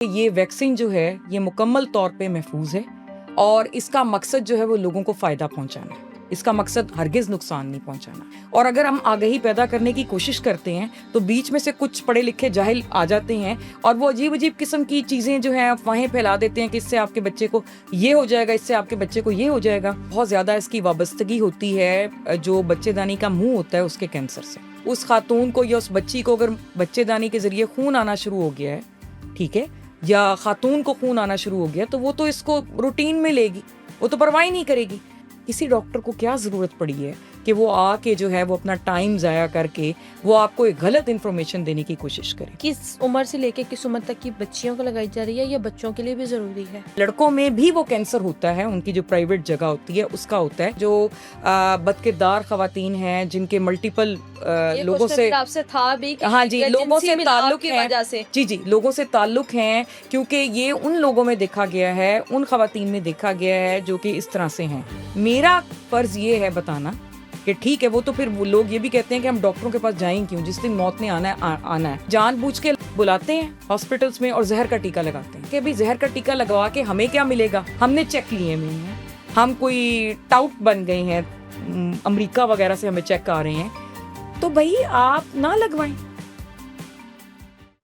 ये वैक्सीन जो है ये मुकम्मल तौर पे महफूज है और इसका मकसद जो है वो लोगों को फ़ायदा पहुंचाना है। इसका मकसद हरगिज़ नुकसान नहीं पहुंचाना। और अगर हम आगाही पैदा करने की कोशिश करते हैं तो बीच में से कुछ पढ़े लिखे जाहिल आ जाते हैं और वो अजीब अजीब किस्म की चीज़ें जो हैं अफवाहें फैला देते हैं कि इससे आपके बच्चे को ये हो जाएगा, इससे आपके बच्चे को ये हो जाएगा। बहुत ज़्यादा इसकी वाबस्तगी होती है जो बच्चेदानी का मुँह होता है उसके कैंसर से। उस खातून को या उस बच्ची को अगर बच्चेदानी के ज़रिए खून आना शुरू हो गया है, ठीक है, या खातून को खून आना शुरू हो गया तो वो तो इसको रूटीन में लेगी, वो तो परवाह ही नहीं करेगी। किसी डॉक्टर को क्या ज़रूरत पड़ी है कि वो आके जो है वो अपना टाइम ज़ाया करके वो आपको एक गलत इन्फॉर्मेशन देने की कोशिश करे। किस उम्र से लेके किस उम्र तक की बच्चियों को लगाई जा रही है या बच्चों के लिए भी जरूरी है? लड़कों में भी वो कैंसर होता है, उनकी जो प्राइवेट जगह होती है उसका होता है। जो बदकिरदार खवातीन हैं जिनके मल्टीपल लोगों से आपसे था भी कि हाँ जी, लोगों से ताल्लुक की है, वजह से जी लोगों से ताल्लुक हैं, क्योंकि ये उन लोगों में देखा गया है, उन खवातीन में देखा गया है जो कि इस तरह से हैं। मेरा फर्ज ये है बताना कि ठीक है, वो तो फिर वो लोग ये भी कहते हैं कि हम डॉक्टरों के पास जाएं क्यों, जिस दिन मौत ने आना है आना है। जानबूझ के बुलाते हैं हॉस्पिटल्स में और जहर का टीका लगाते हैं कि भाई जहर का टीका लगवा के हमें क्या मिलेगा, हमने चेक लिए हुए हैं, हम कोई टाउट बन गए हैं, अमेरिका वगैरह से हमें चेक आ रहे हैं, तो भाई आप ना लगवाएं।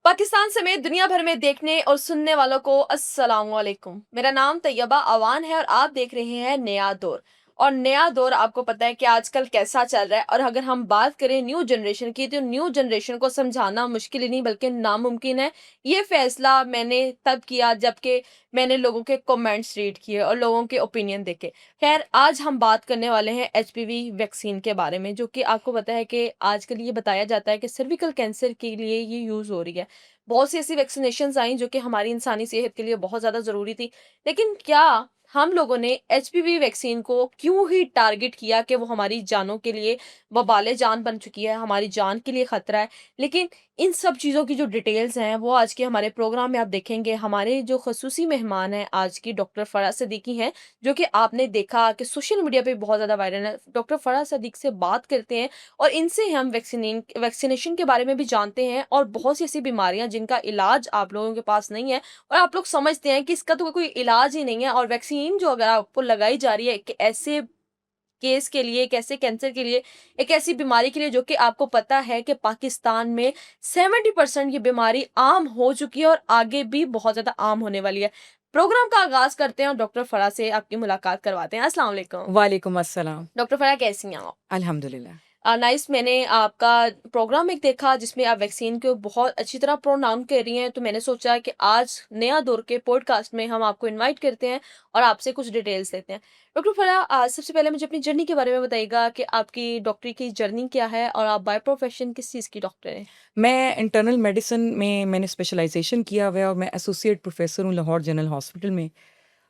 पाकिस्तान समेत दुनिया भर में देखने और सुनने वालों को अस्सलाम वालेकुम। मेरा नाम तैयबा अवान है और आप देख रहे हैं नया दौर। और नया दौर आपको पता है कि आजकल कैसा चल रहा है। और अगर हम बात करें न्यू जनरेशन की तो न्यू जनरेशन को समझाना मुश्किल ही नहीं बल्कि नामुमकिन है। ये फैसला मैंने तब किया जबकि मैंने लोगों के कमेंट्स रीड किए और लोगों के ओपिनियन देखे। खैर, आज हम बात करने वाले हैं एचपीवी वैक्सीन के बारे में, जो कि आपको पता है कि आजकल ये बताया जाता है कि सर्विकल कैंसर के लिए ये यूज़ हो रही है। बहुत सी ऐसी वैक्सीनेशंस आई जो कि हमारी इंसानी सेहत के लिए बहुत ज़्यादा ज़रूरी थी। लेकिन क्या हम लोगों ने एचपीवी वैक्सीन को क्यों ही टारगेट किया कि वो हमारी जानों के लिए वबाले जान बन चुकी है, हमारी जान के लिए खतरा है। लेकिन इन सब चीज़ों की जो डिटेल्स हैं वो आज के हमारे प्रोग्राम में आप देखेंगे। हमारे जो खसूसी मेहमान हैं आज की डॉक्टर फ़राह सदीकी हैं, जो कि आपने देखा कि सोशल मीडिया पे बहुत ज़्यादा वायरल है। डॉक्टर फ़राह सदीक से बात करते हैं और इनसे हम वैक्सीनेशन के बारे में भी जानते हैं और बहुत सी ऐसी बीमारियां जिनका इलाज आप लोगों के पास नहीं है और आप लोग समझते हैं कि इसका तो कोई इलाज ही नहीं है। और वैक्सीन जो अगर आपको लगाई जा रही है एक ऐसे केस के लिए, एक ऐसे कैंसर के लिए, एक ऐसी बीमारी के लिए जो कि आपको पता है कि पाकिस्तान में 70% ये बीमारी आम हो चुकी है और आगे भी बहुत ज़्यादा आम होने वाली है। प्रोग्राम का आगाज करते हैं और डॉक्टर फ़राह से आपकी मुलाकात करवाते हैं। अस्सलाम वालेकुम। वालेकुम अस्सलाम। डॉक्टर फ़राह, कैसी हैं आप? अल्हम्दुलिल्लाह। नाइस। मैंने आपका प्रोग्राम एक देखा जिसमें आप वैक्सीन को बहुत अच्छी तरह प्रोनाउन कर रही हैं, तो मैंने सोचा कि आज नया दौर के पॉडकास्ट में हम आपको इनवाइट करते हैं और आपसे कुछ डिटेल्स लेते हैं। डॉक्टर फ़राह, सबसे पहले मुझे अपनी जर्नी के बारे में बताइएगा कि आपकी डॉक्टरी की जर्नी क्या है और आप बाय प्रोफेशन किस चीज़ की डॉक्टर हैं? मैं इंटरनल मेडिसिन में मैंने स्पेशलाइजेशन किया हुआ है और मैं एसोसिएट प्रोफेसर हूँ लाहौर जनरल हॉस्पिटल में।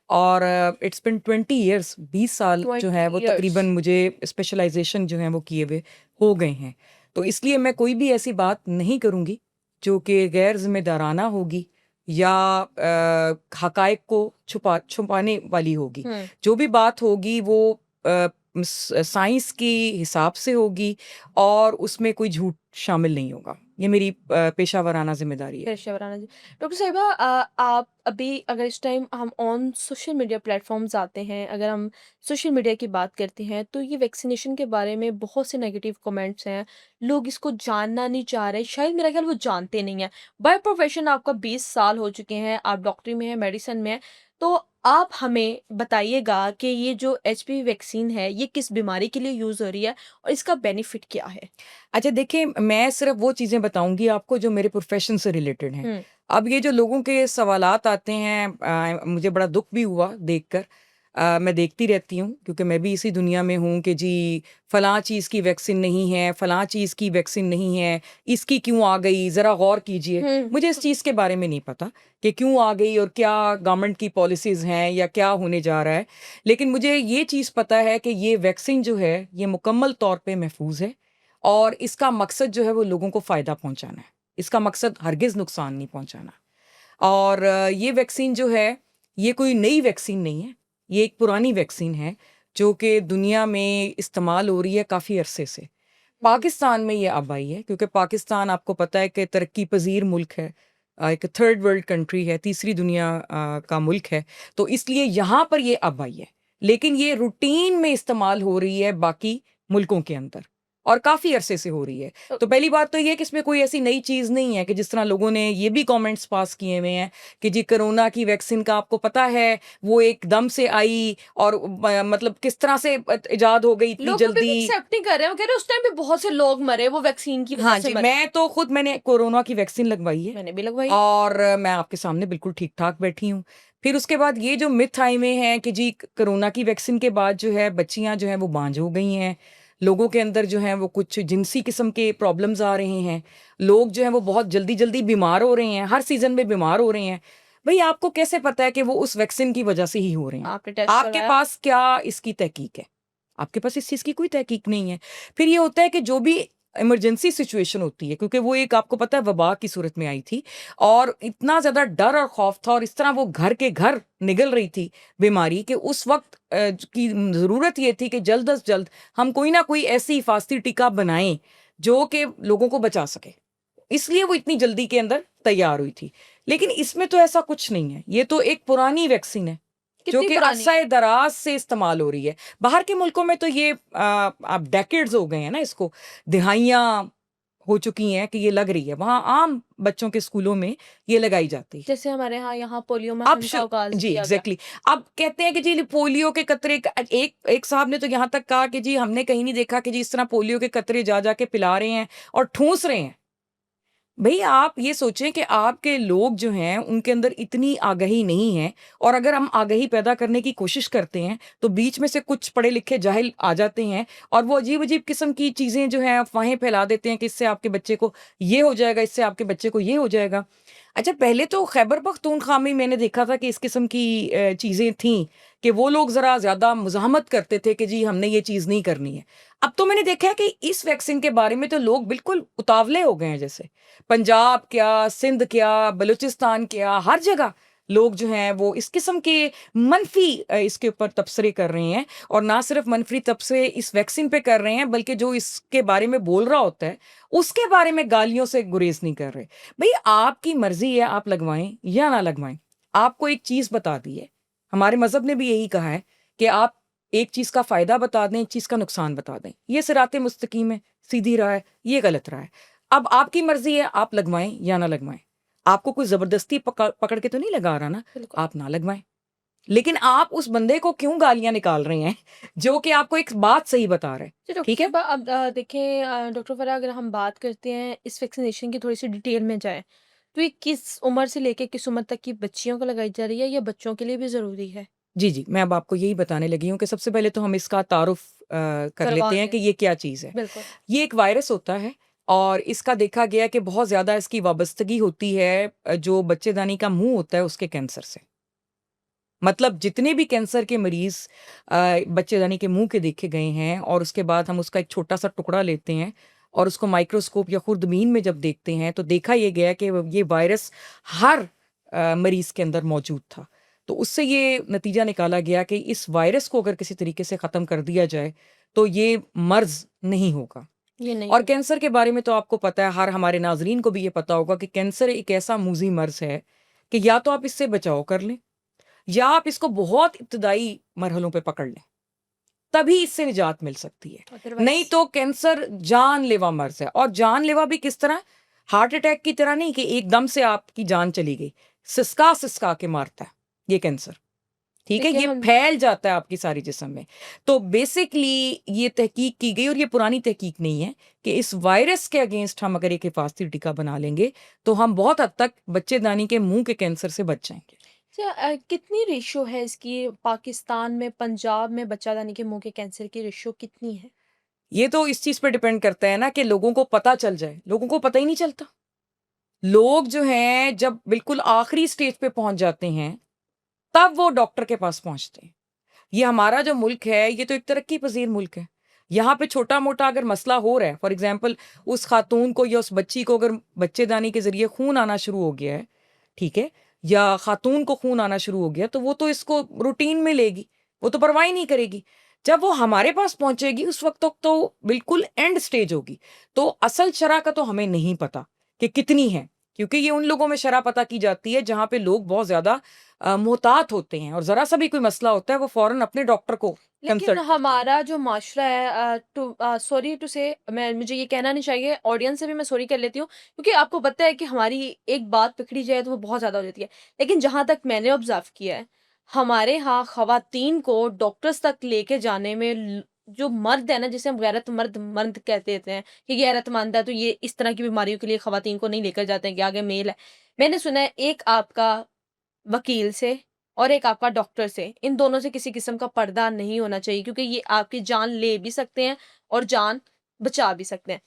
और इट्स बिन 20 ईयर्स, 20 साल जो है 20 वो इयर्स। तकरीबन मुझे स्पेशलाइजेशन जो है वो किए हुए हो गए हैं। तो इसलिए मैं कोई भी ऐसी बात नहीं करूँगी जो कि गैर जिम्मेदाराना होगी या हकायक को छुपाने वाली होगी। हुँ। जो भी बात होगी वो साइंस के हिसाब से होगी और उसमें कोई झूठ शामिल नहीं होगा। ये मेरी पेशावराना जिम्मेदारी है। पेशेवराना जी। डॉक्टर साहिबा, आप अभी अगर इस टाइम हम ऑन सोशल मीडिया प्लेटफ़ॉर्म्स आते हैं, अगर हम सोशल मीडिया की बात करते हैं, तो ये वैक्सीनेशन के बारे में बहुत से नेगेटिव कमेंट्स हैं। लोग इसको जानना नहीं चाह रहे, शायद मेरा ख़्याल वो जानते नहीं हैं। बाय प्रोफ़ेशन आपका 20 साल हो चुके हैं, आप डॉक्टरी में हैं, मेडिसिन में हैं। तो आप हमें बताइएगा कि ये जो एचपीवी वैक्सीन है, ये किस बीमारी के लिए यूज़ हो रही है और इसका बेनिफिट क्या है? अच्छा देखिए, मैं सिर्फ वो चीज़ें बताऊँगी आपको जो मेरे प्रोफ़ेशन से रिलेटेड हैं। हुँ। अब ये जो लोगों के सवालात आते हैं, मुझे बड़ा दुःख भी हुआ देखकर। मैं देखती रहती हूँ क्योंकि मैं भी इसी दुनिया में हूँ कि जी फ़लाँ चीज़ की वैक्सीन नहीं है, फ़लाँ चीज़ की वैक्सीन नहीं है, इसकी क्यों आ गई, ज़रा गौर कीजिए। हुँ। मुझे इस चीज़ के बारे में नहीं पता कि क्यों आ गई और क्या गवर्नमेंट की पॉलिसीज़ हैं या क्या होने जा रहा है। लेकिन मुझे ये चीज़ पता है कि ये वैक्सीन जो है, ये मुकम्मल तौर पे महफूज़ है और इसका मकसद जो है वो लोगों को फ़ायदा पहुंचाना है। इसका मकसद हरगिज़ नुकसान नहीं पहुंचाना। और ये वैक्सीन जो है, ये कोई नई वैक्सीन नहीं है, ये एक पुरानी वैक्सीन है जो कि दुनिया में इस्तेमाल हो रही है काफ़ी अरसे से। पाकिस्तान में ये अब आई है क्योंकि पाकिस्तान आपको पता है कि तरक्की पज़ीर मुल्क है, एक थर्ड वर्ल्ड कंट्री है, तीसरी दुनिया का मुल्क है, तो इसलिए यहाँ पर ये अब आई है, लेकिन ये रूटीन में इस्तेमाल हो रही है बाकी मुल्कों के अंदर, और काफ़ी अरसे से हो रही है। तो तो पहली बात तो ये है कि इसमें कोई ऐसी नई चीज़ नहीं है कि जिस तरह लोगों ने ये भी कमेंट्स पास किए हुए हैं कि जी कोरोना की वैक्सीन का आपको पता है वो एकदम से आई, और मतलब किस तरह से इजाद हो गई इतनी लोग अभी भी जल्दी। एक्सेप्ट नहीं कर रहे हैं, वो कह रहे हैं उस टाइम पे बहुत से लोग मरे वो वैक्सीन की वजह हाँ से जी, मरे। मैंने कोरोना की वैक्सीन लगवाई है, मैंने भी लगवाई। और मैं आपके सामने बिल्कुल ठीक-ठाक बैठी हूँ। फिर उसके बाद ये जो मिथ आए हुए हैं कि जी कोरोना की वैक्सीन के बाद जो है बच्चियाँ जो हैं वो बांझ हो गई हैं, लोगों के अंदर जो है वो कुछ जिनसी किस्म के प्रॉब्लम्स आ रहे हैं, लोग जो हैं वो बहुत जल्दी-जल्दी बीमार हो रहे हैं, हर सीज़न में बीमार हो रहे हैं। भई आपको कैसे पता है कि वो उस वैक्सीन की वजह से ही हो रहे हैं? आपने टेस्ट आपके करवाया? पास क्या इसकी तहकीक है? आपके पास इस चीज़ की कोई तहकीक नहीं है। फिर ये होता है कि जो भी इमरजेंसी सिचुएशन होती है, क्योंकि वो एक आपको पता है वबा की सूरत में आई थी, और इतना ज़्यादा डर और खौफ था, और इस तरह वो घर के घर निगल रही थी बीमारी कि उस वक्त की ज़रूरत ये थी कि जल्द अज़ जल्द हम कोई ना कोई ऐसी हिफाजती टीका बनाएं जो कि लोगों को बचा सके, इसलिए वो इतनी जल्दी के अंदर तैयार हुई थी। लेकिन इसमें तो ऐसा कुछ नहीं है, ये तो एक पुरानी वैक्सीन है जो कितनी कि पुरानी? अरसा दराज से इस्तेमाल हो रही है। बाहर के मुल्कों में तो ये अब डेकेड्स हो गए हैं ना, इसको दिहाइयाँ हो चुकी हैं कि ये लग रही है। वहाँ आम बच्चों के स्कूलों में ये लगाई जाती है। जैसे हमारे यहाँ पोलियो अब मुहिम शु का आगाज जी, किया गया। एग्ज़ैक्टली। अब कहते हैं कि जी पोलियो के कतरे एक एक साहब ने तो यहाँ तक कहा कि जी हमने कहीं नहीं देखा कि जी इस तरह पोलियो के कतरे जा-जा के पिला रहे हैं और ठूँस रहे हैं। भई आप ये सोचें कि आपके लोग जो हैं उनके अंदर इतनी आगाही नहीं है, और अगर हम आगाही पैदा करने की कोशिश करते हैं तो बीच में से कुछ पढ़े लिखे जाहिल आ जाते हैं, और वो अजीब-अजीब किस्म की चीज़ें जो हैं अफ़वाहें फैला देते हैं कि इससे आपके बच्चे को ये हो जाएगा, इससे आपके बच्चे को ये हो जाएगा। अच्छा, पहले तो खैबर पख्तूनख्वा में मैंने देखा था कि इस किस्म की चीज़ें थीं कि वो लोग ज़रा ज़्यादा मुज़ाहमत करते थे कि जी हमने ये चीज़ नहीं करनी है। अब तो मैंने देखा है कि इस वैक्सीन के बारे में तो लोग बिल्कुल उतावले हो गए हैं जैसे। पंजाब क्या, सिंध क्या, बलूचिस्तान क्या, हर जगह लोग जो हैं वो इस किस्म के मनफ़ी इसके ऊपर तबसरे कर रहे हैं, और ना सिर्फ़ मनफ़ी तबसरे इस वैक्सीन पे कर रहे हैं, बल्कि जो इसके बारे में बोल रहा होता है, उसके बारे में गालियों से गुरेज़ नहीं कर रहे। भई आपकी मर्ज़ी है, आप लगवाएँ या ना लगवाएँ। आपको एक चीज़ बता दी है, हमारे मज़हब ने भी यही कहा है कि आप एक चीज़ का फ़ायदा बता दें, एक चीज़ का नुकसान बता दें। ये सिराते मुस्तकीम है, सीधी राह है, ये गलत राह है। अब आपकी मर्ज़ी है, आप लगवाएँ या ना लगवाएँ। आपको कोई ज़बरदस्ती पकड़ पकड़ के तो नहीं लगा रहा ना, बिल्कुल। आप ना लगवाएँ। लेकिन आप उस बंदे को क्यों गालियाँ निकाल रहे हैं, जो कि आपको एक बात सही बता रहा है, जी डॉक्टर ठीक है? साहबा, अब देखें डॉक्टर फ़राह, अगर हम बात करते हैं इस वैक्सीनेशन की थोड़ी-सी डिटेल में जाएँ, तो ये किस उम्र से लेके किस उम्र तक की बच्चियों को लगाई जा रही है या बच्चों के लिए भी ज़रूरी है? जी, जी, मैं अब आपको यही बताने लगी हूँ कि सबसे पहले तो हम इसका तारुफ़ कर करवा लेते हैं दें। कि ये क्या चीज़ है। बिल्कुल। ये एक वायरस होता है, और इसका देखा गया है कि बहुत ज़्यादा इसकी वाबस्तगी होती है जो बच्चेदानी का मुँह होता है उसके कैंसर से। मतलब जितने भी कैंसर के मरीज़ बच्चेदानी के मुँह के देखे गए हैं, और उसके बाद हम उसका एक छोटा-सा टुकड़ा लेते हैं और उसको माइक्रोस्कोप या खुर्दबीन में जब देखते हैं, तो देखा ये गया कि ये वायरस हर मरीज़ के अंदर मौजूद था। तो उससे ये नतीजा निकाला गया कि इस वायरस को अगर किसी तरीके से ख़त्म कर दिया जाए, तो ये मर्ज़ नहीं होगा। ये नहीं और हो। कैंसर के बारे में तो आपको पता है, हर हमारे नाज़रीन को भी ये पता होगा कि कैंसर एक ऐसा मूज़ी मर्ज़ है कि या तो आप इससे बचाव कर लें, या आप इसको बहुत इब्तदाई मरहलों पे पकड़ लें, तभी इससे निजात मिल सकती है। नहीं अदरवाइज़ तो कैंसर जानलेवा मर्ज़ है, और जानलेवा भी किस तरह? हार्ट अटैक की तरह नहीं कि एकदम से आपकी जान चली गई, सिसका-सिसका के मारता है ये कैंसर, ठीक है? देखिए ये हम फैल जाता है आपकी सारी जिस्म में। तो बेसिकली ये तहकीक की गई, और ये पुरानी तहकीक नहीं है, कि इस वायरस के अगेंस्ट हम अगर एक हिफाज़ती टीका बना लेंगे, तो हम बहुत हद तक बच्चेदानी के मुँह के कैंसर से बच जाएँगे। अच्छा, कितनी रेशियो है इसकी पाकिस्तान में, पंजाब में बच्चादानी के मुँह के कैंसर की रेशियो कितनी है? ये तो इस चीज़ पे डिपेंड करता है ना कि लोगों को पता चल जाए, लोगों को पता ही नहीं चलता। लोग जो हैं जब बिल्कुल आखिरी स्टेज पे पहुँच जाते हैं, तब वो डॉक्टर के पास पहुँचते हैं। ये हमारा जो मुल्क है, ये तो एक तरक्की पज़ीर मुल्क है। यहाँ पे छोटा-मोटा अगर मसला हो रहा है, फॉर एग्ज़ाम्पल उस खातून को या उस बच्ची को अगर बच्चेदानी के ज़रिए खून आना शुरू हो गया है, ठीक है? या खातून को खून आना शुरू हो गया, तो वो तो इसको रूटीन में लेगी, वो तो परवाह ही नहीं करेगी। जब वो हमारे पास पहुँचेगी, उस वक़्त तक तो बिल्कुल एंड स्टेज होगी। तो असल शरह का तो हमें नहीं पता कि कितनी है। क्योंकि ये उन लोगों में शरह पता की जाती है जहाँ पे लोग बहुत ज़्यादा मोहतात होते हैं और ज़रा सा भी कोई मसला होता है वो फ़ौरन अपने डॉक्टर को लेकिन कंसल्ट करते हैं। हमारा जो माशरा है सॉरी टू से मैं मुझे ये कहना नहीं चाहिए, ऑडियंस से भी मैं सॉरी कर लेती हूँ, क्योंकि आपको पता है कि हमारी एक बात पकड़ी जाए तो वो बहुत ज़्यादा हो जाती है। लेकिन जहाँ तक मैंने ऑब्ज़र्व किया है, हमारे यहाँ ख़वातीन को डॉक्टर्स तक लेके जाने में जो मर्द है ना, जिसे हम गैरतमर्द मर्द कहते देते हैं कि गैरतमंद है, तो ये इस तरह की बीमारियों के लिए ख़वातीन को नहीं लेकर जाते हैं कि आगे मेल है। मैंने सुना है एक आपका वकील से और एक आपका डॉक्टर से, इन दोनों से किसी किस्म का पर्दा नहीं होना चाहिए, क्योंकि ये आपकी जान ले भी सकते हैं और जान बचा भी सकते हैं।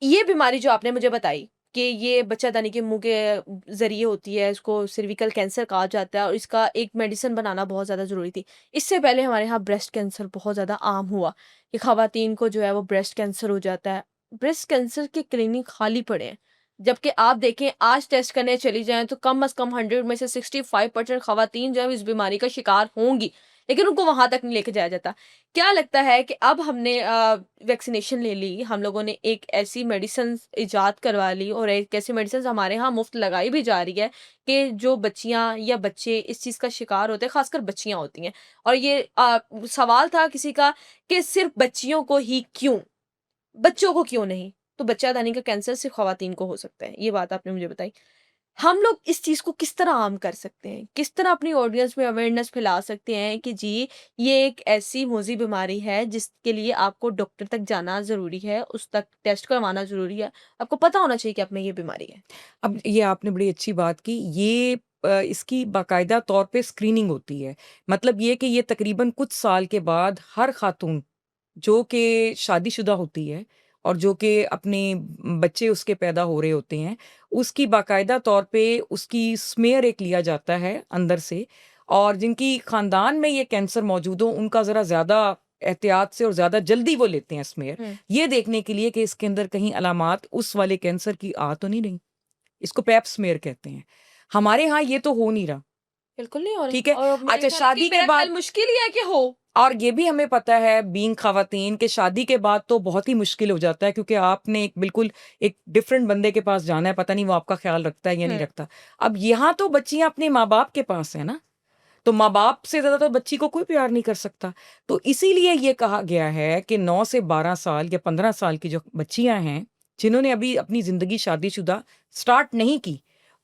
ये बीमारी जो आपने मुझे बताई कि ये बच्चादानी के मुँह के ज़रिए होती है, इसको सर्विकल कैंसर कहा जाता है और इसका एक मेडिसिन बनाना बहुत ज़्यादा ज़रूरी थी। इससे पहले हमारे यहाँ ब्रेस्ट कैंसर बहुत ज़्यादा आम हुआ कि ख़वातीन को जो है वो ब्रेस्ट कैंसर हो जाता है। ब्रेस्ट कैंसर के क्लिनिक खाली पड़े हैं। जबकि आप देखें, आज टेस्ट करने चली जाएँ तो कम से कम 100 में से 65% ख़वातीन जो है इस बीमारी का शिकार होंगी, लेकिन उनको वहाँ तक नहीं लेके जाया जाता। क्या लगता है कि अब हमने वैक्सीनेशन ले ली, हम लोगों ने एक ऐसी मेडिसिन्स इजाद करवा ली और एक ऐसी मेडिसिन्स हमारे यहाँ मुफ़्त लगाई भी जा रही है कि जो बच्चियाँ या बच्चे इस चीज़ का शिकार होते हैं, ख़ासकर बच्चियाँ होती हैं। और ये सवाल था किसी का कि सिर्फ़ बच्चियों को ही क्यों? बच्चों को क्यों नहीं? तो बच्चादानी का कैंसर सिर्फ़ ख़वातीन को हो सकता है, ये बात आपने मुझे बताई। हम लोग इस चीज़ को किस तरह आम कर सकते हैं? किस तरह अपनी ऑडियंस में अवेयरनेस फैला सकते हैं कि जी, ये एक ऐसी मोज़ी बीमारी है जिसके लिए आपको डॉक्टर तक जाना ज़रूरी है, उस तक टेस्ट करवाना ज़रूरी है। आपको पता होना चाहिए कि आप में ये बीमारी है। अब ये आपने बड़ी अच्छी बात की। ये इसकी बाकायदा तौर पे स्क्रीनिंग होती है। मतलब ये कि ये तकरीबन कुछ साल के बाद हर ख़ातून जो कि शादीशुदा होती है और जो कि अपने बच्चे उसके पैदा हो रहे होते हैं, उसकी बाकायदा तौर पे उसकी स्मेयर एक लिया जाता है अंदर से, और जिनकी ख़ानदान में ये कैंसर मौजूद हो, उनका ज़रा ज़्यादा एहतियात से और ज़्यादा जल्दी वो लेते हैं स्मेयर, हुँ। ये देखने के लिए कि इसके अंदर कहीं अलामात उस वाले कैंसर की आ तो नहीं रही। इसको पैप स्मेयर कहते हैं। हमारे यहाँ ये तो हो नहीं रहा, बिल्कुल नहीं हो रहा ठीक है? और मेरे अच्छा, ख़्याल कि शादी के मेरा ख़्याल बाद, मुश्किल ही है कि हो। और ये भी हमें पता है बीइंग ख़वातीन कि शादी के बाद तो बहुत ही मुश्किल हो जाता है, क्योंकि आपने एक बिल्कुल एक डिफरेंट बंदे के पास जाना है, पता नहीं वो आपका ख़्याल रखता है या नहीं हुँ। रखता। अब यहाँ तो बच्चियाँ अपने माँ-बाप के पास हैं ना, तो माँ-बाप से ज़्यादा तो बच्ची को कोई प्यार नहीं कर सकता। तो इसीलिए ये कहा गया है कि 9 से 12 साल या 15 साल की जो बच्चियाँ हैं, जिन्होंने अभी अपनी ज़िंदगी शादीशुदा स्टार्ट नहीं की,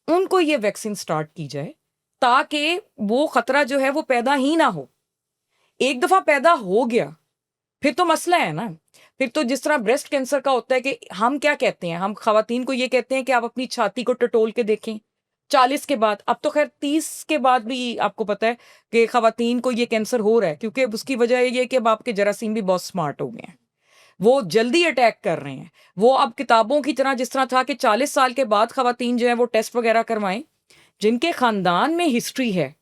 उनको ये वैक्सीन स्टार्ट की जाए, ताकि वो खतरा जो है वो पैदा ही ना हो। एक दफ़ा पैदा हो गया, फिर तो मसला है ना। फिर तो जिस तरह ब्रेस्ट कैंसर का होता है कि हम क्या कहते हैं, हम खवातीन को ये कहते हैं कि आप अपनी छाती को टटोल के देखें, 40 के बाद। अब तो ख़ैर 30 के बाद भी आपको पता है कि खवातीन को ये कैंसर हो रहा है, क्योंकि अब उसकी वजह ये है कि अब आपके जरासीम भी बहुत स्मार्ट हो गए हैं। वो जल्दी अटैक कर रहे हैं। वो अब किताबों की तरह, जिस तरह था कि 40 साल के बाद खवातीन जो है वो टेस्ट वगैरह करवाएँ, जिनके ख़ानदान में हिस्ट्री है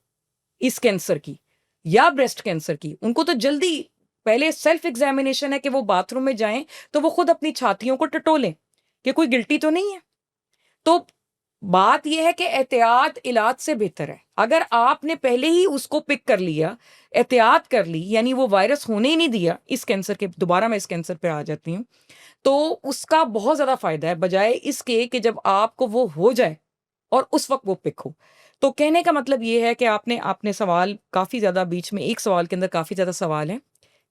इस कैंसर की या ब्रेस्ट कैंसर की, उनको तो जल्दी पहले सेल्फ एग्जामिनेशन है कि वो बाथरूम में जाएं तो वो खुद अपनी छातियों को टटोलें कि कोई गिल्टी तो नहीं है। तो बात यह है कि एहतियात इलाज से बेहतर है। अगर आपने पहले ही उसको पिक कर लिया, एहतियात कर ली, यानी वो वायरस होने ही नहीं दिया इस कैंसर के, दोबारा मैं इस कैंसर पे आ जाती हूँ, तो उसका बहुत ज़्यादा फ़ायदा है, बजाय इसके कि जब आपको वो हो जाए और उस वक़्त वो पिक हो। तो कहने का मतलब ये है कि आपने आपने सवाल काफ़ी ज़्यादा, बीच में एक सवाल के अंदर काफ़ी ज़्यादा सवाल हैं।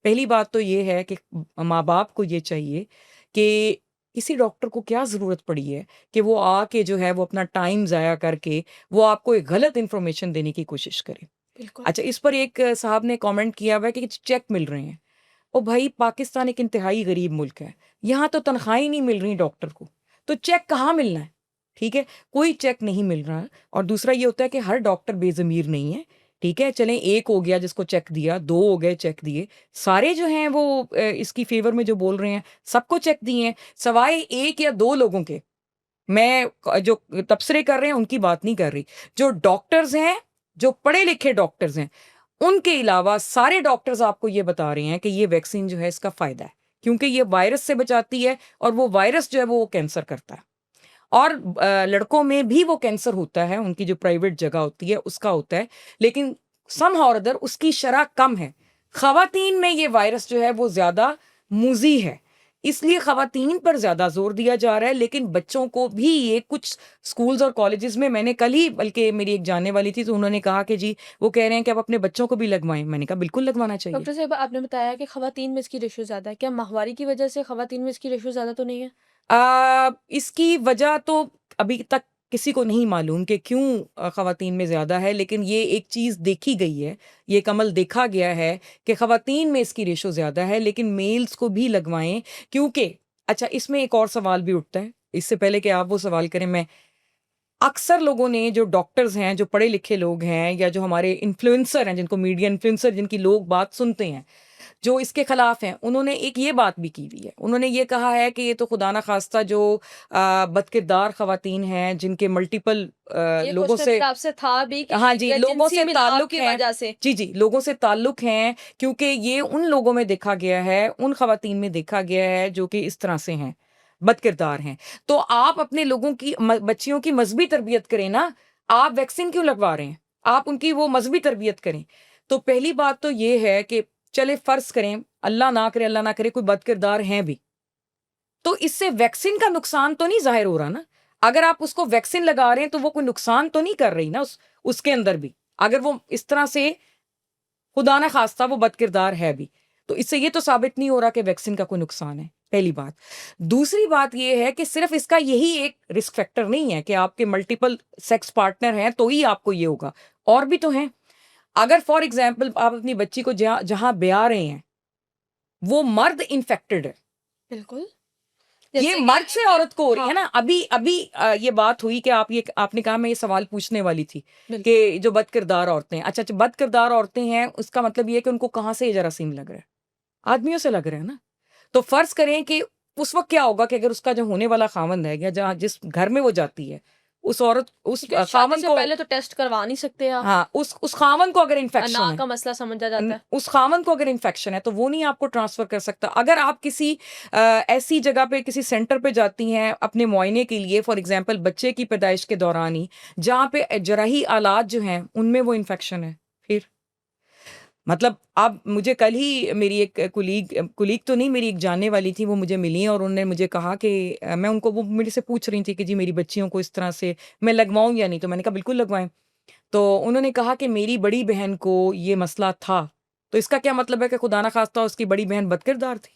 पहली बात तो ये है कि माँ-बाप को ये चाहिए कि किसी डॉक्टर को क्या ज़रूरत पड़ी है कि वो आके जो है वो अपना टाइम ज़ाया करके वो आपको एक गलत इन्फॉर्मेशन देने की कोशिश करे। बिल्कुल। अच्छा, इस पर एक साहब ने कमेंट किया हुआ है कि चेक मिल रहे हैं। ओ भाई, पाकिस्तान एक इंतहाई गरीब मुल्क है। यहाँ तो तनख्वाहें नहीं मिल रही डॉक्टर को, तो चेक कहाँ मिलना है? ठीक है? कोई चेक नहीं मिल रहा है। और दूसरा ये होता है कि हर डॉक्टर बेज़मीर नहीं है। ठीक है? चलें, 1 हो गया जिसको चेक दिया, 2 हो गए चेक दिए। सारे जो हैं वो इसकी फ़ेवर में जो बोल रहे हैं, सबको चेक दिए हैं, सिवाय 1 या 2 लोगों के। मैं जो तबसरे कर रहे हैं उनकी बात नहीं कर रही। जो डॉक्टर्स हैं, जो पढ़े-लिखे डॉक्टर्स हैं, उनके अलावा सारे डॉक्टर्स आपको ये बता रहे हैं कि ये वैक्सीन जो है इसका फ़ायदा है। क्योंकि ये वायरस से बचाती है और वो वायरस जो है वो कैंसर करता है। और लड़कों में भी वो कैंसर होता है, उनकी जो प्राइवेट जगह होती है उसका होता है, लेकिन समहाउ और अदर उसकी शरह कम है। ख़वातीन में ये वायरस जो है वो ज़्यादा मुज़ी है। इसलिए खवातीन पर ज़्यादा जोर दिया जा रहा है, लेकिन बच्चों को भी ये कुछ स्कूल्स और कॉलेजेस में, मैंने कल ही बल्कि मेरी एक जानने वाली थी तो उन्होंने कहा कि जी वो कह रहे हैं कि आप अपने बच्चों को भी लगवाएं। मैंने कहा बिल्कुल लगवाना चाहिए। डॉक्टर साहिबा, आपने बताया कि खवातीन में इसकी रेशो ज़्यादा है, क्या माहवारी की वजह से खवातीन में इसकी रेशो ज़्यादा तो नहीं है? इसकी वजह तो अभी तक किसी को नहीं मालूम कि क्यों खवातीन में ज़्यादा है, लेकिन ये एक चीज़ देखी गई है, ये एक अमल देखा गया है कि खवातीन में इसकी रेशो ज़्यादा है, लेकिन मेल्स को भी लगवाएं। क्योंकि अच्छा, इसमें एक और सवाल भी उठता है, इससे पहले कि आप वो सवाल करें, मैं अक्सर लोगों ने, जो डॉक्टर्स हैं, जो पढ़े लिखे लोग हैं, या जो हमारे इन्फ्लुएंसर हैं, जिनको मीडिया इन्फ्लुएंसर, जिनकी लोग बात सुनते हैं, जो इसके खिलाफ हैं, उन्होंने एक ये बात भी की हुई है। उन्होंने ये कहा है कि ये तो खुदा ना खास्ता जो बदकिरदार खवातीन हैं, जिनके मल्टीपल ये लोगों क्वेश्चन से, मेरा आपसे था भी कि हाँ जी, या लोगों जिनसी से मिलाप ताल्लुक की हैं। वजह से। जी, जी, लोगों से ताल्लुक हैं, क्योंकि ये उन लोगों में देखा गया है, उन खवातीन में देखा गया है जो कि इस तरह से हैं, बदकिरदार हैं। तो आप अपने लोगों की बच्चियों की मजहबी तरबियत करें ना, आप वैक्सीन क्यों लगवा रहे हैं? आप उनकी वो मजहबी तरबियत करें। तो पहली बात तो ये है कि चले फर्ज करें, अल्लाह ना करे कोई बदकिरदार हैं भी, तो इससे वैक्सीन का नुकसान तो नहीं जाहिर हो रहा ना। अगर आप उसको वैक्सीन लगा रहे हैं तो वो कोई नुकसान तो नहीं कर रही ना उसके अंदर भी, अगर वो इस तरह से खुदा ना खास्ता वो बदकिरदार है भी, तो इससे ये तो साबित नहीं हो रहा कि वैक्सीन का कोई नुकसान है, पहली बात। दूसरी बात ये है कि सिर्फ इसका यही एक रिस्क फैक्टर नहीं है कि आपके मल्टीपल सेक्स पार्टनर हैं तो ही आपको ये होगा, और भी तो हैं। अगर फॉर एग्जाम्पल आप अपनी बच्ची को जहां जहां ब्याह रहे हैं, वो मर्द इन्फेक्टेड है, बिल्कुल। ये जैसे मर्द से औरत को हो रही है हाँ, ना। अभी अभी ये बात हुई कि आपने कहा, मैं ये सवाल पूछने वाली थी बिल्कुल। कि जो बदकिरदार औरतें हैं, अच्छा, बदकिरदार औरतें हैं, उसका मतलब ये है कि उनको कहाँ से ये जरासीम लग रहा है? आदमियों से लग रहा है ना। तो फर्ज करें कि उस वक्त क्या होगा कि अगर उसका जो होने वाला खामंद है, या जहाँ जिस घर में वो जाती है, उस औरत, उस क्योंकि शादी खामंद से को, पहले तो टेस्ट करवा नहीं सकते आप। हाँ, उस खामन को अगर इन्फेक्शन नाक है, का मसला समझा जाता है। उस खामन को अगर इन्फेक्शन है, तो वो नहीं आपको ट्रांसफर कर सकता। अगर आप किसी ऐसी जगह पे, किसी सेंटर पे जाती हैं अपने मुआयने के लिए, फॉर एग्जांपल बच्चे की पैदाइश के दौरान ही, जहाँ पे जराही आलात जो हैं उनमें वो इन्फेक्शन है, फिर मतलब अब मुझे कल ही मेरी एक कुलीग तो नहीं, मेरी एक जानने वाली थी, वो मुझे मिली और उन्होंने मुझे कहा कि मैं उनको, वो मेरे से पूछ रही थी कि जी मेरी बच्चियों को इस तरह से मैं लगवाऊं या नहीं, तो मैंने कहा बिल्कुल लगवाएं। तो उन्होंने कहा कि मेरी बड़ी बहन को ये मसला था, तो इसका क्या मतलब है कि खुदा ना खास्ता उसकी बड़ी बहन बदकिरदार थी?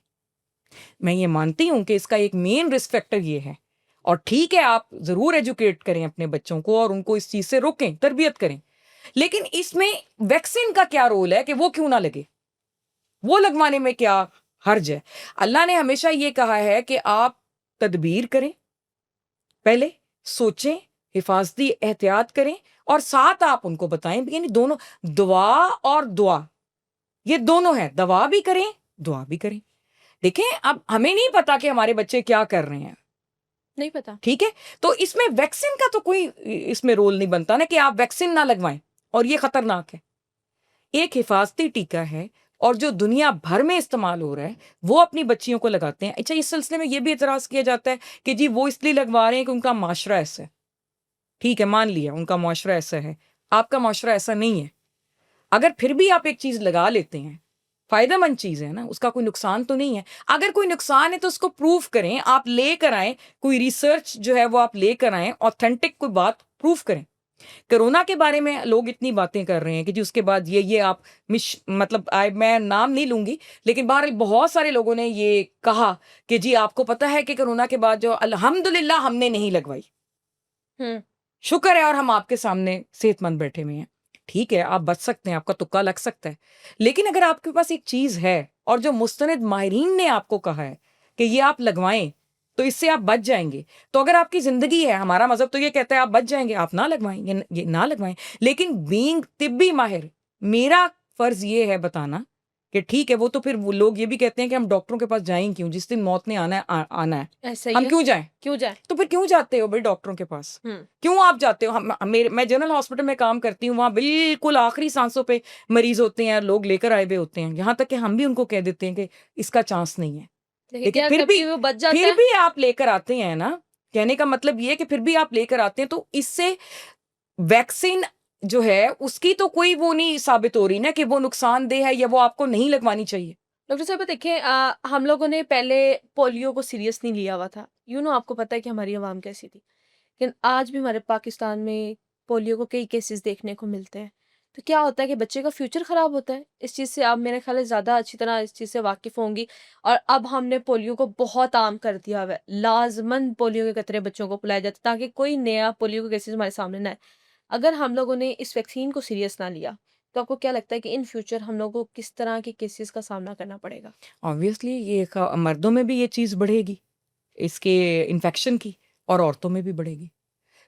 मैं ये मानती हूँ कि इसका एक मेन रिस्क फैक्टर ये है, और ठीक है, आप जरूर एजुकेट करें अपने बच्चों को और उनको इस चीज से रोकें, तरबियत करें, लेकिन इसमें वैक्सीन का क्या रोल है कि वो क्यों ना लगे? वो लगवाने में क्या हर्ज है? अल्लाह ने हमेशा ये कहा है कि आप तदबीर करें, पहले सोचें, हिफाजती एहतियात करें, और साथ आप उनको बताएं, यानी दोनों, दुआ और दुआ, ये दोनों है, दवा भी करें, दुआ भी करें। देखें, अब हमें नहीं पता कि हमारे बच्चे क्या कर रहे हैं, नहीं पता। ठीक है, तो इसमें वैक्सीन का तो कोई इसमें रोल नहीं बनता ना कि आप वैक्सीन ना लगवाएं, और ये खतरनाक है। एक हिफाजती टीका है, और जो दुनिया भर में इस्तेमाल हो रहा है, वो अपनी बच्चियों को लगाते हैं। अच्छा, इस सिलसिले में ये भी एतराज किया जाता है कि जी वो इसलिए लगवा रहे हैं कि उनका माशरा ऐसा है। ठीक है, मान लिया उनका माशरा ऐसा है, आपका माशरा ऐसा नहीं है। अगर फिर भी आप एक चीज लगा लेते हैं, फायदेमंद चीज है ना, उसका कोई नुकसान तो नहीं है। अगर कोई नुकसान है तो उसको प्रूव करें, आप लेकर आए, कोई रिसर्च जो है वो आप लेकर आए, ऑथेंटिक कोई बात प्रूव करें। कोरोना के बारे में लोग इतनी बातें कर रहे हैं कि जी उसके बाद ये आप मतलब मैं नाम नहीं लूंगी, लेकिन बहरहाल बहुत सारे लोगों ने ये कहा कि जी आपको पता है कि कोरोना के बाद जो, अल्हम्दुलिल्लाह हमने नहीं लगवाई, हम्म। शुक्र है, और हम आपके सामने सेहतमंद बैठे हुए हैं। ठीक है, आप बच सकते हैं, आपका तुक्का लग सकता है, लेकिन अगर आपके पास एक चीज है और जो मुस्तनद माहिरीन ने आपको कहा है कि ये आप लगवाएं तो इससे आप बच जाएंगे, तो अगर आपकी जिंदगी है, हमारा मजहब तो ये कहता है आप बच जाएंगे, आप ना लगवाएं, ये ना लगवाएं। लेकिन बीइंग तिब्बी माहिर, मेरा फर्ज ये है बताना कि ठीक है, वो तो फिर वो लोग ये भी कहते हैं कि हम डॉक्टरों के पास जाएं क्यों, जिस दिन मौत ने आना है आना है, ऐसा ही हम है। क्यों जाएं? क्यों जाए? तो फिर क्यों जाते हो भाई डॉक्टरों के पास? हम्म। क्यों आप जाते हो? मैं जनरल हॉस्पिटल में काम करती हूँ, वहाँ बिल्कुल आखिरी सांसों पे मरीज होते हैं, लोग लेकर आए हुए होते हैं, यहाँ तक कि हम भी उनको कह देते हैं कि इसका चांस नहीं है, लेकिन लेकिन क्या फिर कभी भी वो बच जाता फिर है? भी आप लेकर आते हैं ना। कहने का मतलब ये है कि फिर भी आप लेकर आते हैं, तो इससे वैक्सीन जो है उसकी तो कोई वो नहीं साबित हो रही ना कि वो नुकसानदेह है या वो आपको नहीं लगवानी चाहिए। डॉक्टर साहब देखिए, हम लोगों ने पहले पोलियो को सीरियस नहीं लिया हुआ था। आपको पता है कि हमारी आवाम कैसी थी। लेकिन आज भी हमारे पाकिस्तान में पोलियो को कई केसेस देखने को मिलते हैं। तो क्या होता है कि बच्चे का फ्यूचर ख़राब होता है। इस चीज़ से आप मेरे ख़्याल है ज़्यादा अच्छी तरह इस चीज़ से वाकिफ़ होंगी। और अब हमने पोलियो को बहुत आम कर दिया हुआ है। लाज़िमन पोलियो के कतरे बच्चों को पिलाए जाते हैं ताकि कोई नया पोलियो का केसेस हमारे सामने ना आए। अगर हम लोगों ने इस वैक्सीन को सीरियस ना लिया, तो आपको क्या लगता है कि इन फ्यूचर हम लोगों को किस तरह के केसेस का सामना करना पड़ेगा? ऑब्वियसली ये मर्दों में भी ये चीज़ बढ़ेगी, इसके इन्फेक्शन की, और औरतों में भी बढ़ेगी।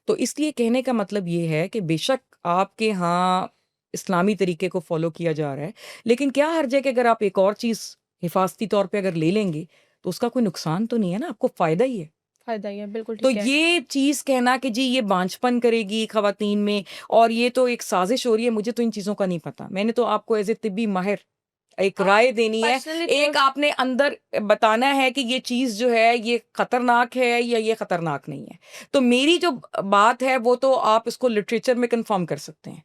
तो इसलिए कहने का मतलब ये है कि बेशक आपके यहाँ इस्लामी तरीके को फ़ॉलो किया जा रहा है, लेकिन क्या हर्ज है कि अगर आप एक और चीज़ हिफ़ाज़ती तौर पे अगर ले लेंगे, तो उसका कोई नुकसान तो नहीं है ना, आपको फ़ायदा ही है। फ़ायदा ही है, बिल्कुल तो ठीक है। ये चीज़ कहना कि जी ये बाँझपन करेगी ख़वातीन में और ये तो एक साज़िश हो रही है, मुझे तो इन चीज़ों का नहीं पता। मैंने तो आपको एज़ ए तिब्बी माहिर एक आप राय देनी है, पर्सनली तो एक आपने अंदर बताना है कि ये चीज़ जो है ये खतरनाक है या ये खतरनाक नहीं है। तो मेरी जो बात है वो तो आप इसको लिटरेचर में कन्फर्म कर सकते हैं।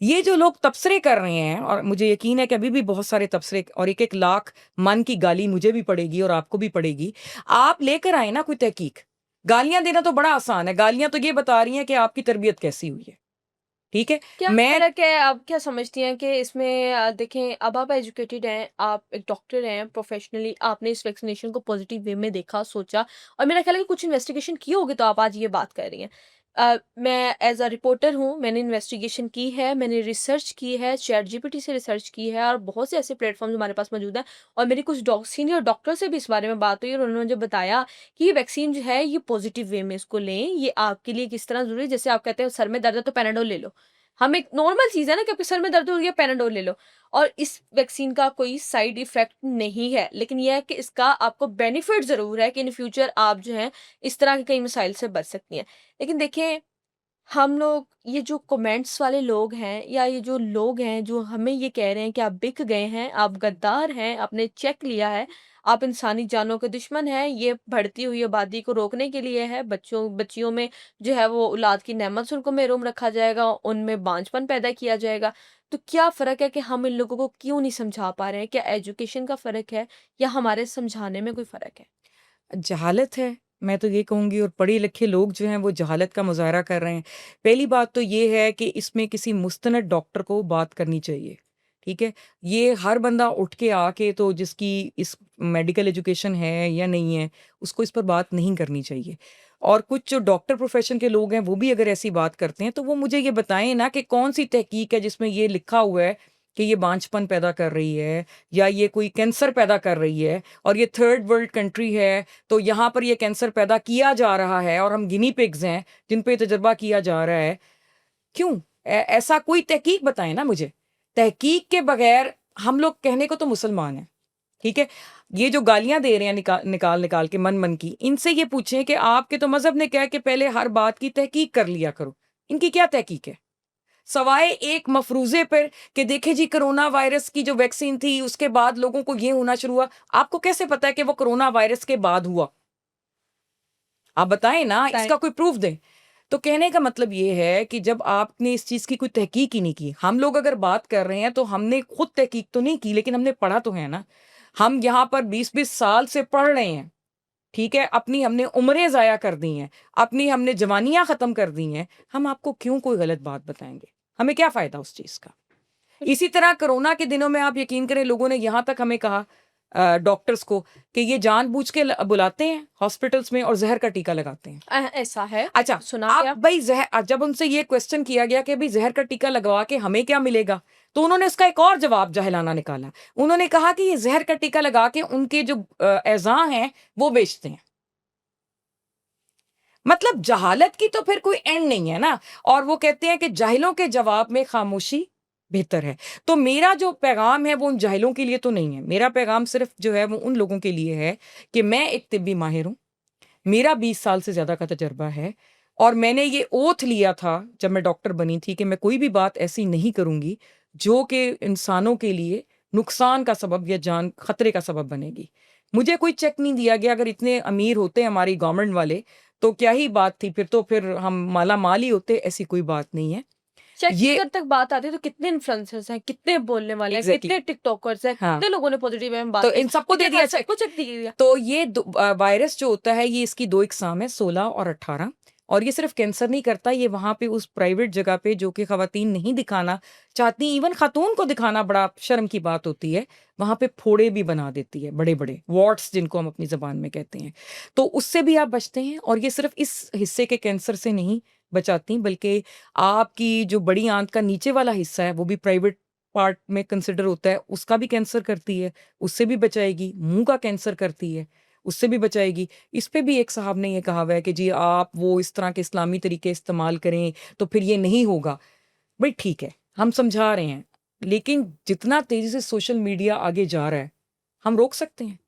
ये जो लोग तबसरे कर रहे हैं और मुझे यकीन है कि अभी भी बहुत सारे तबसरे और 1-1 लाख मन की गाली मुझे भी पड़ेगी और आपको भी पड़ेगी। आप लेकर आएँ ना कोई तहकीक। गालियाँ देना तो बड़ा आसान है, गालियाँ तो ये बता रही हैं कि आपकी तरबियत कैसी हुई है। ठीक है? क्या मैं फ़र्क है, आप क्या समझती हैं कि इसमें देखें, अब आप एजुकेटेड हैं, आप एक डॉक्टर हैं, प्रोफ़ेशनली आपने इस वैक्सीनेशन को पॉज़िटिव वे में देखा, सोचा और मेरा ख़्याल है कि कुछ इन्वेस्टिगेशन की होगी तो आप आज ये बात कर रही हैं। मैं एज़ अ रिपोर्टर हूँ, मैंने इन्वेस्टिगेशन की है, मैंने रिसर्च की है, चैटजीपीटी से रिसर्च की है और बहुत से ऐसे प्लेटफ़ॉर्म्स हमारे पास मौजूद हैं और मेरी कुछ सीनियर डॉक्टर से भी इस बारे में बात हुई और उन्होंने मुझे बताया कि ये वैक्सीन जो है, ये पॉज़िटिव वे में इसको लें, ये आपके लिए किस तरह ज़रूरी है, जैसे आप कहते हैं सर में दर्द है तो पैराडोल ले लो। हम एक नॉर्मल चीज़ है ना कि आपके सर में दर्द हो गया पैराडोल ले लो और इस वैक्सीन का कोई साइड इफ़ेक्ट नहीं है। लेकिन ये है कि इसका आपको बेनिफिट ज़रूर है कि इन फ्यूचर आप जो हैं इस तरह के कई मसाइल से बच सकती हैं। लेकिन देखिए, हम लोग ये जो कमेंट्स वाले लोग हैं या ये जो लोग हैं जो हमें ये कह रहे हैं कि आप बिक गए हैं, आप गद्दार हैं, आपने चेक लिया है, आप इंसानी जानों के दुश्मन हैं, ये बढ़ती हुई आबादी को रोकने के लिए है, बच्चियों में जो है वो औलाद की नेमत से उनको महरूम रखा जाएगा, उनमें बांझपन पैदा किया जाएगा। तो क्या फ़र्क है कि हम इन लोगों को क्यों नहीं समझा पा रहे हैं? क्या एजुकेशन का फ़र्क है या हमारे समझाने में कोई फ़र्क है? जहालत है, मैं तो ये कहूँगी और पढ़े-लिखे लोग जो हैं वो जहालत का मुज़ाहरा कर रहे हैं। पहली बात तो ये है कि इसमें किसी मुस्तनद डॉक्टर को बात करनी चाहिए, ठीक है? ये हर बंदा उठ के आके तो जिसकी इस मेडिकल एजुकेशन है या नहीं है, उसको इस पर बात नहीं करनी चाहिए। और कुछ जो डॉक्टर प्रोफ़ेशन के लोग हैं वो भी अगर ऐसी बात करते हैं तो वो मुझे ये बताएँ ना कि कौन-सी तहकीक है जिसमें ये लिखा हुआ है कि ये बांझपन पैदा कर रही है या ये कोई कैंसर पैदा कर रही है और ये थर्ड वर्ल्ड कंट्री है तो यहाँ पर ये कैंसर पैदा किया जा रहा है और हम गिनी पिग्स हैं जिन पे तजर्बा किया जा रहा है। क्यों? ऐसा कोई तहकीक बताएँ ना मुझे। तहकीक के बगैर हम लोग कहने को तो मुसलमान हैं, ठीक है? ये जो गालियाँ दे रहे हैं निकाल-निकाल के मन-मन की, इनसे ये पूछें कि आपके तो मज़हब ने कहा कि पहले हर बात की तहकीक कर लिया करो। इनकी क्या तहकीक है? सवाए एक मफ़रूज़े पर कि देखें जी कोरोना वायरस की जो वैक्सीन थी उसके बाद लोगों को ये होना शुरू हुआ। आपको कैसे पता है कि वो कोरोना वायरस के बाद हुआ? आप बताएँ ना, बताएँ। इसका कोई प्रूफ़ दें। तो कहने का मतलब ये है कि जब आपने इस चीज़ की कोई तहकीक ही नहीं की, हम लोग अगर बात कर रहे हैं तो हमने खुद तहकीक तो नहीं की लेकिन हमने पढ़ा तो है ना। हम यहाँ पर 20-20 साल से पढ़ रहे हैं, ठीक है? अपनी हमने उम्रें ज़ाया कर दी हैं, अपनी हमने जवानियाँ ख़त्म कर दी हैं, हम आपको क्यों कोई गलत बात बताएँगे? हमें क्या फ़ायदा उस चीज़ का? इसी तरह कोरोना के दिनों में आप यकीन करें लोगों ने यहाँ तक हमें कहा डॉक्टर्स को कि ये जानबूझ के बुलाते हैं हॉस्पिटल्स में और जहर का टीका लगाते हैं। ऐसा है, अच्छा, सुना आप क्या? भाई जब उनसे ये क्वेश्चन किया गया कि भाई जहर का टीका लगवा के हमें क्या मिलेगा, तो उन्होंने उसका एक और जवाब जाहिलाना निकाला। उन्होंने कहा कि ये जहर का टीका लगा के उनके जो एज़ा हैं वो बेचते हैं। मतलब जहालत की तो फिर कोई एंड नहीं है ना। और वो कहते हैं कि जाहिलों के जवाब में खामोशी बेहतर है। तो मेरा जो पैगाम है वो उन जाहिलों के लिए तो नहीं है। मेरा पैगाम सिर्फ़ जो है वो उन लोगों के लिए है कि मैं एक तिब्बी माहिर हूँ। मेरा 20 साल से ज़्यादा का तजुर्बा है और मैंने ये ओथ लिया था जब मैं डॉक्टर बनी थी कि मैं कोई भी बात ऐसी नहीं करूँगी जो कि इंसानों के लिए नुकसान का सबब या जान खतरे का सबब बनेगी। मुझे कोई चेक नहीं दिया गया। अगर इतने अमीर होते हमारी गवर्नमेंट वाले तो क्या ही बात थी, फिर तो फिर हम माला माल ही होते, ऐसी कोई बात नहीं है। ये अगर तक बात आती है तो कितने इन्फ्लुएंसर्स हैं, कितने बोलने वाले हैं, एग्जैक्टली कितने टिकटॉकर्स हैं, हाँ कितने लोगों ने पॉजिटिव में बात तो की, इन सबको दे इनके दिया पास सब चेक। कुछ दे दिया। तो ये वायरस जो होता है ये इसकी दो इकसाम है, 16 और 18। और ये सिर्फ कैंसर नहीं करता, ये वहां पे उस प्राइवेट जगह पे जो कि खवातीन नहीं दिखाना चाहती, इवन खातून को दिखाना बड़ा शर्म की बात होती है, वहां पे फोड़े भी बना देती है, बड़े बड़े वॉट्स जिनको हम अपनी जबान में कहते हैं। तो उससे भी आप बचते हैं। और ये सिर्फ इस हिस्से के कैंसर से नहीं बचाती, बल्कि आपकी जो बड़ी आंत का नीचे वाला हिस्सा है वो भी प्राइवेट पार्ट में कंसिडर होता है, उसका भी कैंसर करती है, उससे भी बचाएगी। मुंह का कैंसर करती है, उससे भी बचाएगी। इस पे भी एक साहब ने ये कहा हुआ है कि जी आप वो इस तरह के इस्लामी तरीके इस्तेमाल करें तो फिर ये नहीं होगा। भाई ठीक है, हम समझा रहे हैं, लेकिन जितना तेजी से सोशल मीडिया आगे जा रहा है हम रोक सकते हैं।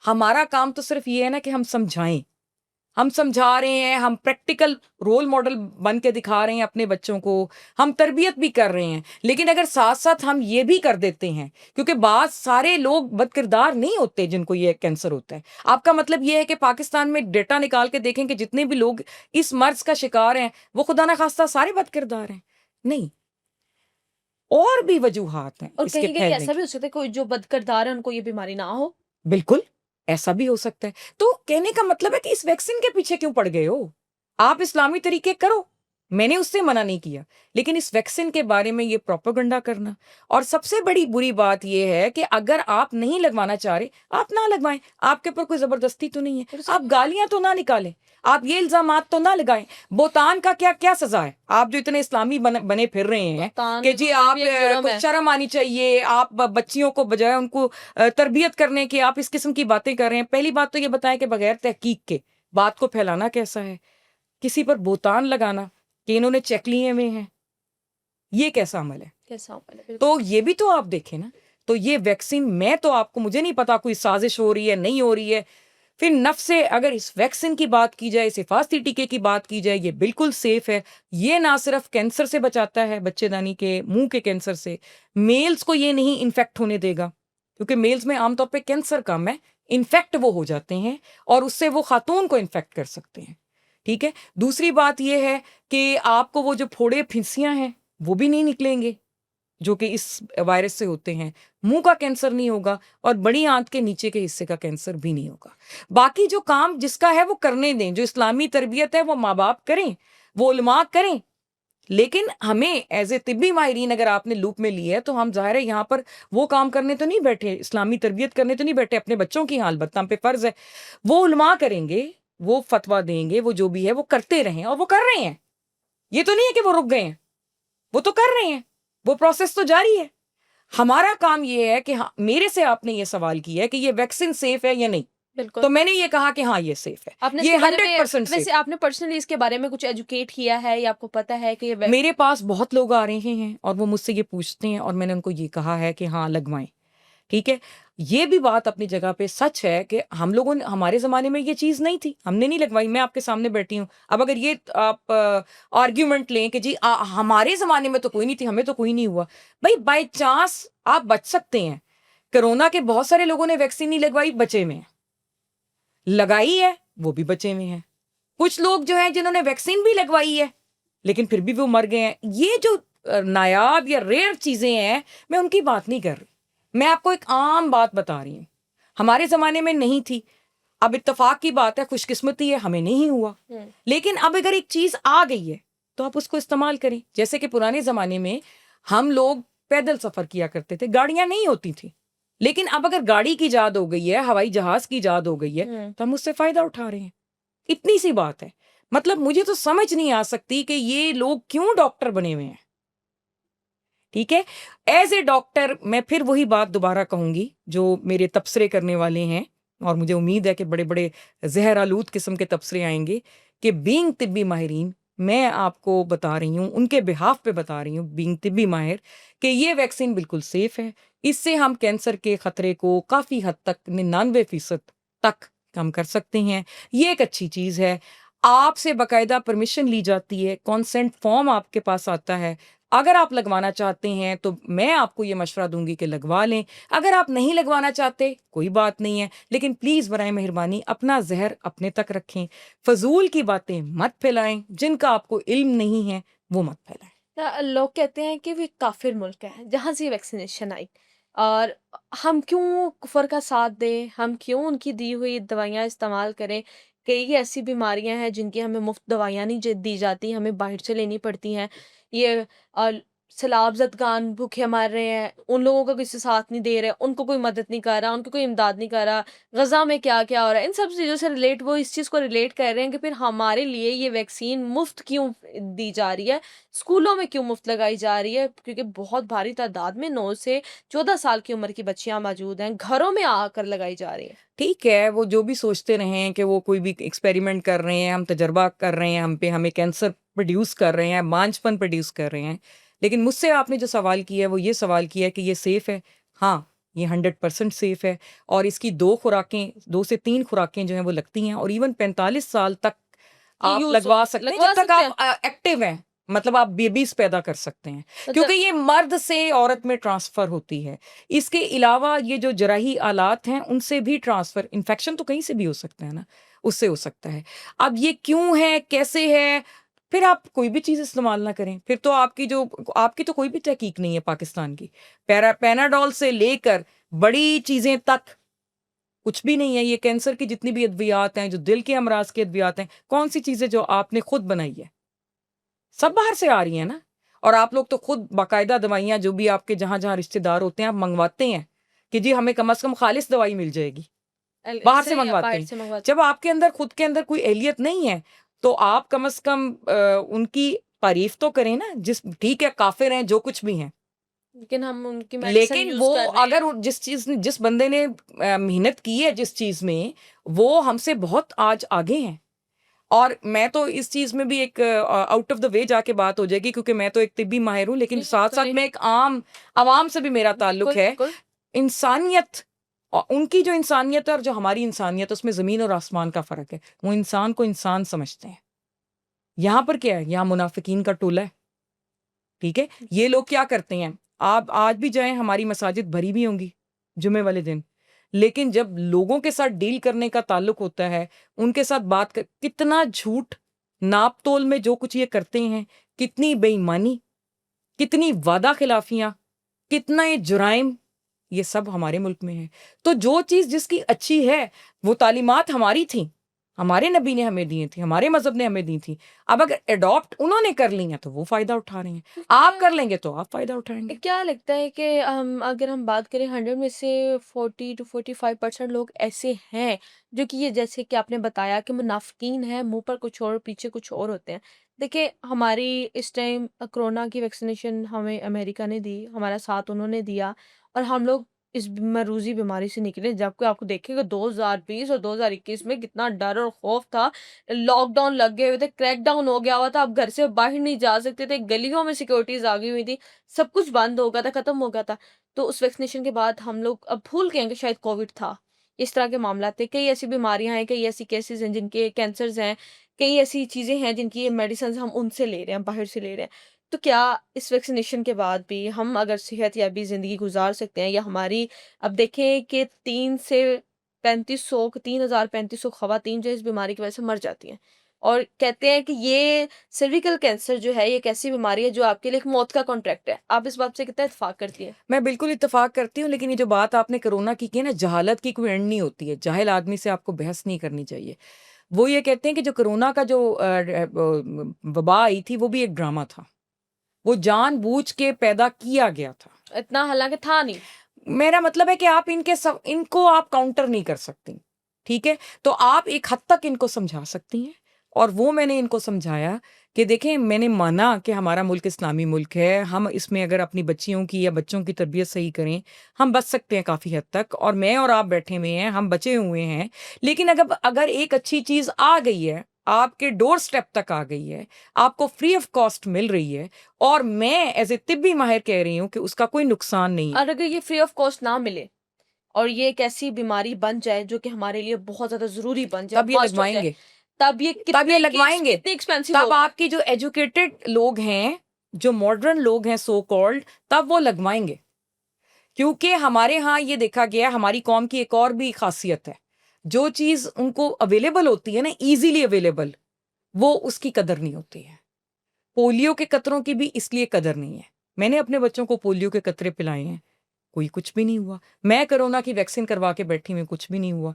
हमारा काम तो सिर्फ ये है ना कि हम समझाएं, हम समझा रहे हैं, हम प्रैक्टिकल रोल मॉडल बन के दिखा रहे हैं अपने बच्चों को, हम तरबियत भी कर रहे हैं। लेकिन अगर साथ साथ हम ये भी कर देते हैं, क्योंकि बात सारे लोग बदकिरदार नहीं होते जिनको ये कैंसर होता है। आपका मतलब ये है कि पाकिस्तान में डेटा निकाल के देखें कि जितने भी लोग इस मर्ज का शिकार हैं वो खुदा ना खास्ता सारे बदकिरदार हैं? नहीं, और भी वजूहात हैं और इसके कहीं कहीं फैलने ऐसा की। भी हो सकता है कोई जो बदकिरदार है उनको ये बीमारी ना हो। बिल्कुल, ऐसा भी हो सकता है। तो कहने का मतलब है कि इस वैक्सीन के पीछे क्यों पड़ गए हो? आप इस्लामी तरीके करो, मैंने उससे मना नहीं किया, लेकिन इस वैक्सीन के बारे में ये प्रोपेगेंडा करना। और सबसे बड़ी बुरी बात ये है कि अगर आप नहीं लगवाना चाह रहे, आप ना लगवाएं, आपके ऊपर कोई जबरदस्ती तो नहीं है। आप गालियां तो ना निकालें, आप ये इल्जामात तो ना लगाएं। बोतान का क्या क्या सजा है? आप जो इतने इस्लामी बने फिर रहे हैं बोतान कि तो जी भी आप एक जुर्म कुछ है। शर्म आनी चाहिए, आप बच्चियों को बजाय उनको तरबियत करने की आप इस किस्म की बातें कर रहे हैं। पहली बात तो ये बताएं कि बगैर तहकीक के बात को फैलाना कैसा है? किसी पर बोतान लगाना कि इन्होंने चेक लिए हुए हैं, ये कैसा अमल है? कैसा अमल है, बिल्कुल। तो ये भी तो आप देखें ना। तो ये वैक्सीन, मैं तो आपको, मुझे नहीं पता कोई साजिश हो रही है नहीं हो रही है। फिर नफ्स से अगर इस वैक्सीन की बात की जाए, इस हिफाजती टीके की बात की जाए, ये बिल्कुल सेफ है। ये ना सिर्फ कैंसर से बचाता है, बच्चेदानी के मुंह के कैंसर से, मेल्स को ये नहीं इन्फेक्ट होने देगा, क्योंकि मेल्स में आमतौर पे कैंसर कम है, इन्फेक्ट वो हो जाते हैं और उससे वो खातून को इन्फेक्ट कर सकते हैं। ठीक है। दूसरी बात ये है कि आपको वो जो फोड़े फिंसियां हैं वो भी नहीं निकलेंगे जो कि इस वायरस से होते हैं। मुंह का कैंसर नहीं होगा और बड़ी आंत के नीचे के हिस्से का कैंसर भी नहीं होगा। बाकी जो काम जिसका है वो करने दें, जो इस्लामी तरबियत है वो माँ बाप करें, वो उलमा करें। लेकिन हमें एज ए तिब्बी माहिरीन अगर आपने लूप में लिया है तो हम जाहिर है यहाँ पर वो काम करने तो नहीं बैठे, इस्लामी तरबियत करने तो नहीं बैठे, अपने बच्चों की हाल बत्ता पे फर्ज है। वो उलमा करेंगे, वो फतवा देंगे, वो जो भी है वो करते रहें, और वो कर रहे हैं। ये तो नहीं है कि वो रुक गए हैं, वो तो कर रहे हैं, वो प्रोसेस तो जारी है। हमारा काम ये है कि हाँ, मेरे से आपने ये सवाल किया है कि ये वैक्सीन सेफ है या नहीं, बिल्कुल। तो मैंने ये कहा कि हाँ ये सेफ है, आपने ये इसके बारे में 100% सेफ। वैसे आपने पर्सनली इसके बारे में कुछ एजुकेट किया है या आपको पता है कि ये मेरे पास बहुत लोग आ रहे हैं और वो मुझसे ये पूछते हैं और मैंने उनको ये कहा है कि हाँ लगवाएं। ठीक है, ये भी बात अपनी जगह पे सच है कि हम लोगों ने, हमारे ज़माने में ये चीज़ नहीं थी, हमने नहीं लगवाई। मैं आपके सामने बैठी हूँ, अब अगर ये आप आर्ग्यूमेंट लें कि जी हमारे ज़माने में तो कोई नहीं थी, हमें तो कोई नहीं हुआ, भाई बाय चांस आप बच सकते हैं। कोरोना के बहुत सारे लोगों ने वैक्सीन नहीं लगवाई, बचे हुए हैं। लगाई है वो भी बचे हुए हैं। कुछ लोग जो है जिन्होंने वैक्सीन भी लगवाई है लेकिन फिर भी वो मर गए हैं। ये जो नायाब या रेयर चीज़ें हैं, मैं उनकी बात नहीं कर रही, मैं आपको एक आम बात बता रही हूँ। हमारे ज़माने में नहीं थी, अब इत्तेफाक की बात है, खुशकिस्मती है, हमें नहीं हुआ। लेकिन अब अगर एक चीज़ आ गई है तो आप उसको इस्तेमाल करें। जैसे कि पुराने ज़माने में हम लोग पैदल सफ़र किया करते थे, गाड़ियाँ नहीं होती थी, लेकिन अब अगर गाड़ी की इजाद हो गई है, हवाई जहाज़ की इजाद हो गई है, तो हम उससे फ़ायदा उठा रहे हैं। इतनी सी बात है। मतलब मुझे तो समझ नहीं आ सकती कि ये लोग क्यों डॉक्टर बने हुए हैं। ठीक है, एज ए डॉक्टर मैं फिर वही बात दोबारा कहूंगी जो मेरे तबसरे करने वाले हैं, और मुझे उम्मीद है कि बड़े बड़े जहर आलूद किस्म के तबसरे आएंगे, कि बीइंग तिब्बी माहिरीन मैं आपको बता रही हूँ, उनके बिहाफ पे बता रही हूँ बीइंग तिब्बी माहिर, कि ये वैक्सीन बिल्कुल सेफ है। इससे हम कैंसर के खतरे को काफ़ी हद तक 99% तक कम कर सकते हैं। ये एक अच्छी चीज़ है। आपसे बाकायदा परमिशन ली जाती है, कॉन्सेंट फॉर्म आपके पास आता है। अगर आप लगवाना चाहते हैं तो मैं आपको ये मशवरा दूंगी कि लगवा लें। अगर आप नहीं लगवाना चाहते कोई बात नहीं है, लेकिन प्लीज़ बराए मेहरबानी अपना जहर अपने तक रखें। फजूल की बातें मत फैलाएं, जिनका आपको इल्म नहीं है वो मत फैलाएं। लोग कहते हैं कि वो एक काफिर मुल्क है जहाँ से ये वैक्सीनेशन आई, और हम क्यों कुफर का साथ दें, हम क्यों उनकी दी हुई दवाइयाँ इस्तेमाल करें। कई ऐसी बीमारियां हैं जिनकी हमें मुफ्त दवाइयाँ नहीं दी जाती, हमें बाहर से लेनी पड़ती हैं। ये अ, सैलाब ज़दगान भूखे मर रहे हैं, उन लोगों का किसी साथ नहीं दे रहे, उनको कोई मदद नहीं कर रहा, उनको कोई इमदाद नहीं कर रहा। गज़ा में क्या-क्या हो रहा है, इन सब चीज़ों से रिलेट वो इस चीज़ को रिलेट कर रहे हैं कि फिर हमारे लिए ये वैक्सीन मुफ्त क्यों दी जा रही है? स्कूलों में क्यों मुफ्त लगाई जा रही है? क्योंकि बहुत भारी तादाद में 9 से 14 साल की उम्र की बच्चियाँ मौजूद हैं, घरों में आकर लगाई जा रही है। ठीक है, वो जो भी सोचते रहें कि वो कोई भी एक्सपेरिमेंट कर रहे हैं, हम तजर्बा कर रहे हैं, हम पे हमें कैंसर प्रोड्यूस कर रहे हैं, बांझपन प्रोड्यूस कर रहे हैं। लेकिन मुझसे आपने जो सवाल किया है, वो ये सवाल किया है कि ये सेफ़ है? हाँ, ये 100% सेफ़ है और इसकी 2 खुराकें 2 से 3 खुराकें जो हैं वो लगती हैं और इवन 45 साल तक ये आप यूज़ लगवा सकते हैं, लगवा जब तक सकते हैं? आप एक्टिव हैं। मतलब आप बेबीज़ पैदा कर सकते हैं, क्योंकि मतलब ये मर्द से औरत में ट्रांसफ़र होती है। इसके अलावा ये जो जराही आलात हैं, उनसे भी ट्रांसफ़र इन्फेक्शन तो कहीं से भी हो सकता है ना, उससे हो सकता है। अब ये क्यों है, कैसे है, फिर आप कोई भी चीज़ इस्तेमाल ना करें, फिर तो आपकी तो कोई भी तहकीक नहीं है पाकिस्तान की। पैनाडोल से लेकर बड़ी चीज़ें तक कुछ भी नहीं है। ये कैंसर की जितनी भी अद्वियात हैं, जो दिल के अमराज़ की अद्वियात हैं, कौन-सी चीज़ें जो आपने खुद बनाई है? सब बाहर से आ रही हैं ना। और आप लोग तो खुद बाकायदा दवाइयाँ जो भी आपके जहाँ-जहाँ रिश्तेदार होते हैं, आप मँगवाते हैं कि जी हमें कम से कम खालिस दवाई मिल जाएगी। बाहर से सही है, मँगवाते बाहर हैं। से मंगवा। जब आपके अंदर खुद के अंदर कोई एहलियत नहीं है, तो आप कम से कम उनकी तारीफ़ तो करें ना। ठीक है, काफ़िर हैं, जो कुछ भी हैं। लेकिन हम उनकी मेडिसिन लेकिन यूज़ वो कर रहे हैं। अगर जिस बंदे ने मेहनत की है जिस चीज़ में, वो हमसे बहुत आज आगे हैं। और मैं तो इस चीज़ में भी एक आउट ऑफ द वे जाके बात हो जाएगी, क्योंकि मैं तो एक तिब्बी माहिर हूँ, लेकिन जी, जी, साथ-साथ करें। मैं एक आम आवाम से भी मेरा ताल्लुक बिल्कुल, है। बिल्कुल। इंसानियत उनकी जो इंसानियत है और जो हमारी इंसानियत है, उसमें ज़मीन और आसमान का फ़र्क है। वो इंसान को इंसान समझते हैं। यहाँ पर क्या है? यहाँ मुनाफ़िकीन का टोला है। ठीक है? ये लोग क्या करते हैं, आप आज भी जाएँ, हमारी मसाजिद भरी भी होंगी, जुम्मे वाले दिन। लेकिन जब लोगों के साथ डील करने का ताल्लुक होता है, उनके साथ बात कर कितना झूठ, नाप-तोल में जो कुछ ये करते हैं, कितनी बेईमानी, कितनी वादा खिलाफियाँ, कितना ये जुराइम, ये सब हमारे मुल्क में है। तो जो चीज़ जिसकी अच्छी है, वो तालीमात हमारी थीं। हमारे नबी ने हमें दी थी, हमारे मज़हब ने हमें दी थी। अब अगर एडॉप्ट उन्होंने कर ली हैं, तो वो फ़ायदा उठा रहे हैं। आप क्या कर लेंगे, तो आप फ़ायदा उठाएँगे। क्या लगता है कि अगर हम बात करें 100 में से 40 टू 45% लोग ऐसे हैं जो कि ये जैसे कि आपने बताया कि मुनाफिकीन हैं, मुंह पर कुछ और पीछे कुछ और होते हैं। देखिए, हमारी इस टाइम कोरोना की वैक्सीनेशन हमें अमेरिका ने दी, हमारा साथ उन्होंने दिया, और हम लोग इस मरूजी बीमारी से निकले। जबकि आपको देखेंगे 2020 और 2021 में कितना डर और खौफ था। लॉकडाउन लग गए हुए थे, क्रैकडाउन हो गया हुआ था, आप घर से बाहर नहीं जा सकते थे, गलियों में सिक्योरिटीज आ गई हुई थी, सब कुछ बंद हो गया था, खत्म हो गया था। तो उस वैक्सीनेशन के बाद हम लोग अब भूल गए हैं कि शायद कोविड था। इस तरह के मामला थे, कई ऐसी बीमारियां हैं, कई ऐसी केसेस हैं जिनके कैंसर्स हैं, कई ऐसी चीजें हैं जिनकी ये मेडिसिन हम उनसे ले रहे हैं, बाहर से ले रहे हैं। तो क्या इस वैक्सीनेशन के बाद भी हम अगर सेहतयाबी जिंदगी गुजार सकते हैं, या हमारी अब देखें कि 3,3500 खवातीन जो इस बीमारी की वजह से मर जाती हैं, और कहते हैं कि ये सर्विकल कैंसर जो है, ये एक ऐसी बीमारी है जो आपके लिए एक मौत का कॉन्ट्रैक्ट है। आप इस बात से कितना इत्तेफाक करती हैं? मैं बिल्कुल इत्तेफ़ाक करती हूँ, लेकिन ये जो बात आपने कोरोना की है ना, जहालत की कोई एंड नहीं होती है। जाहिल आदमी से आपको बहस नहीं करनी चाहिए। वो ये कहते हैं कि जो कोरोना का जो वबा आई थी, वो भी एक ड्रामा था। वो जानबूझ के पैदा किया गया था। इतना हालाँकि था नहीं। मेरा मतलब है कि आप इनको आप काउंटर नहीं कर सकती, ठीक है? तो आप एक हद तक इनको समझा सकती हैं, और वो मैंने इनको समझाया कि देखें, मैंने माना कि हमारा मुल्क इस्लामी मुल्क है, हम इसमें अगर अपनी बच्चियों की या बच्चों की तरबियत सही करें, हम बच सकते हैं काफ़ी हद तक, और मैं और आप बैठे हुए हैं, हम बचे हुए हैं। लेकिन अगर एक अच्छी चीज़ आ गई है, आपके डोर स्टेप तक आ गई है, आपको फ्री ऑफ कॉस्ट मिल रही है, और मैं एज़ ए तिब्बी माहिर कह रही हूँ कि उसका कोई नुकसान नहीं है। और अगर ये फ्री ऑफ कॉस्ट ना मिले और ये एक ऐसी बीमारी बन जाए जो कि हमारे लिए बहुत ज़्यादा ज़रूरी बन जाए, तब ये मस्ट हो जाए, लगवाएँगे, तब ये लगवाएँगे। कितनी एक्सपेंसिव तब होगी? आपकी जो एजुकेटेड लोग हैं, जो मॉडर्न लोग हैं सो कॉल्ड, तब वो लगवाएँगे। क्योंकि हमारे यहाँ ये देखा गया है, हमारी कौम की एक और भी ख़ासियत है, जो चीज़ उनको अवेलेबल होती है ना, ईज़िली अवेलेबल, वो उसकी कदर नहीं होती है। पोलियो के कतरों की भी इसलिए कदर नहीं है। मैंने अपने बच्चों को पोलियो के कतरे पिलाए हैं, कोई कुछ भी नहीं हुआ। मैं कोरोना की वैक्सीन करवा के बैठी हुई, कुछ भी नहीं हुआ।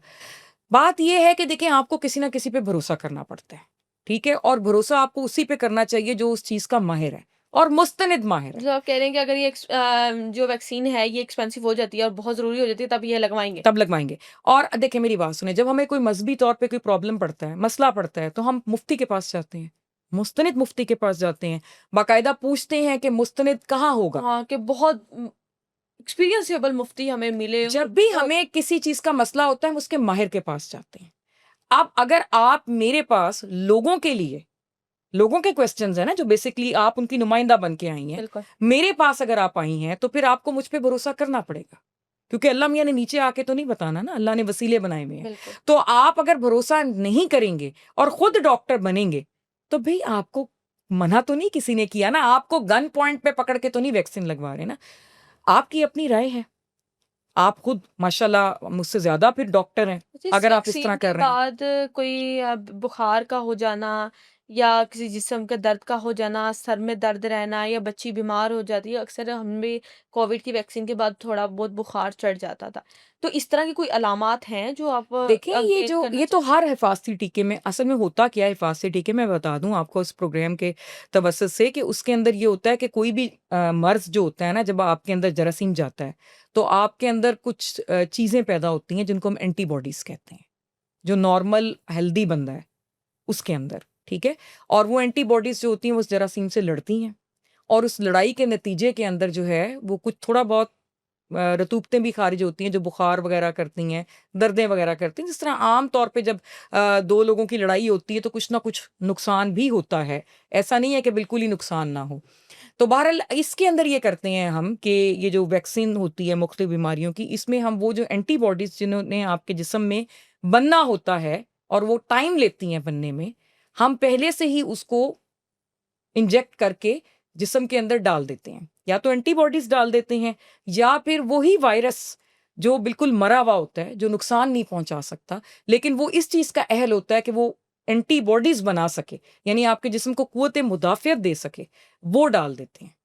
बात ये है कि देखिए आपको किसी ना किसी पे भरोसा करना पड़ता है, ठीक है? और भरोसा आपको उसी पे करना चाहिए जो उस चीज़ का माहिर है और मुस्तनिद माहिर है। मतलब आप कह रहे हैं कि अगर ये जो वैक्सीन है ये एक्सपेंसिव हो जाती है और बहुत ज़रूरी हो जाती है, तब ये लगवाएँगे? तब लगवाएँगे। और देखिए मेरी बात सुनिए, जब हमें कोई मज़हबी तौर पे कोई प्रॉब्लम पड़ता है, मसला पड़ता है, तो हम मुफ्ती के पास जाते हैं, मुस्तनिद मुफ्ती के पास जाते हैं, बाकायदा पूछते हैं कि मुस्तनिद कहाँ होगा? हाँ, कि बहुत एक्सपीरियंसेबल मुफ्ती हमें मिले। जब भी बहुत हमें किसी चीज़ का मसला होता है, हम उसके माहिर के पास जाते हैं। अब अगर आप मेरे पास लोगों के लिए, लोगों के क्वेश्चंस हैं ना, जो बेसिकली आप उनकी नुमाइंदा बन के आई हैं, बिल्कुल। मेरे पास अगर आप आई हैं, तो फिर आपको मुझ पे भरोसा करना पड़ेगा। क्योंकि अल्लाह मियाँ ने नीचे आके तो नहीं बताना ना, अल्लाह ने वसीले बनाए हुए हैं। बिल्कुल। तो आप अगर भरोसा नहीं करेंगे और खुद डॉक्टर बनेंगे, तो भई आपको मना तो नहीं किसी ने किया ना, आपको गन पॉइंट पे पकड़ के तो नहीं वैक्सीन लगवा रहे ना। आपकी अपनी राय है। आप खुद माशाल्लाह मुझसे ज़्यादा फिर डॉक्टर हैं, इस अगर आप इस वैक्सीन तरह के कर रहे हैं। बाद कोई बुखार का हो जाना या किसी जिस्म के दर्द का हो जाना, सर में दर्द रहना या बच्ची बीमार हो जाती है, अक्सर हम भी कोविड की वैक्सीन के बाद थोड़ा बहुत बुखार चढ़ जाता था। तो इस तरह की कोई अलामात हैं जो आप देखें ये अंकेत जो करना ये तो चाहें? हर हिफाज़ती टीके में असल में होता क्या है, हिफाज़ती टीके मैं बता दूँ आपको इस प्रोग्राम के तवज्जुह से कि उसके अंदर ये होता है कि कोई भी मर्ज़ जो होता है ना, जब आपके अंदर जरासीम जाता है, तो आपके अंदर कुछ चीज़ें पैदा होती हैं जिनको हम एंटीबॉडीज़ कहते हैं, जो नॉर्मल हेल्दी बंदा है उसके अंदर, ठीक है? और वो एंटीबॉडीज़ जो होती हैं वो उस जरासीम से लड़ती हैं और उस लड़ाई के नतीजे के अंदर जो है वो कुछ थोड़ा बहुत रतूबतें भी खारिज होती हैं जो बुखार वगैरह करती हैं, दर्दें वगैरह करती हैं। जिस तरह आम तौर पे जब 2 लोगों की लड़ाई होती है तो कुछ ना कुछ नुकसान भी होता है। ऐसा नहीं है कि बिल्कुल ही नुकसान ना हो। तो बहरहाल इसके अंदर ये करते हैं हम कि ये जो वैक्सीन होती है मुख्तलिफ बीमारियों की, इसमें हम वो जो एंटीबॉडीज़ जिन्होंने आपके जिस्म में बनना होता है और वो टाइम लेती हैं बनने में, हम पहले से ही उसको इंजेक्ट करके जिस्म के अंदर डाल देते हैं। या तो एंटीबॉडीज़ डाल देते हैं या फिर वही वायरस जो बिल्कुल मरा हुआ होता है, जो नुकसान नहीं पहुँचा सकता, लेकिन वो इस चीज़ का अहल होता है कि वो एंटीबॉडीज़ बना सके, यानी आपके जिस्म को क़ुव्वत मुदाफ़ियत दे सके, वो डाल देते हैं।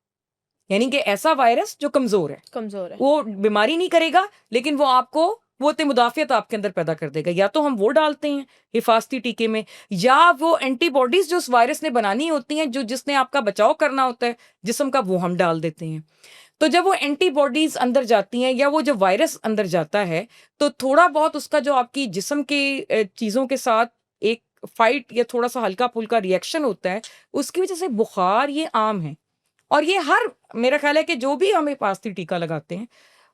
यानी कि ऐसा वायरस जो कमज़ोर है। कमज़ोर है। वो बीमारी नहीं करेगा, लेकिन वो आपको क़ुव्वत मुदाफ़ियत आपके अंदर पैदा कर देगा। या तो हम वो डालते हैं हिफ़ाज़ती टीके में, या वो एंटीबॉडीज़ जो उस वायरस ने बनानी होती हैं, जो जिसने आपका बचाव करना होता है जिस्म का, वो हम डाल देते हैं। तो जब वो एंटीबॉडीज़ अंदर जाती हैं या वो जो वायरस अंदर जाता है, तो थोड़ा बहुत उसका जो आपकी जिस्म के चीज़ों के साथ एक फ़ाइट या थोड़ा-सा हल्का-फुल्का रिएक्शन होता है, उसकी वज़ह से बुखार ये आम है। और ये हर मेरा ख़्याल है कि जो भी हम हिफ़ाज़ती टीका लगाते हैं,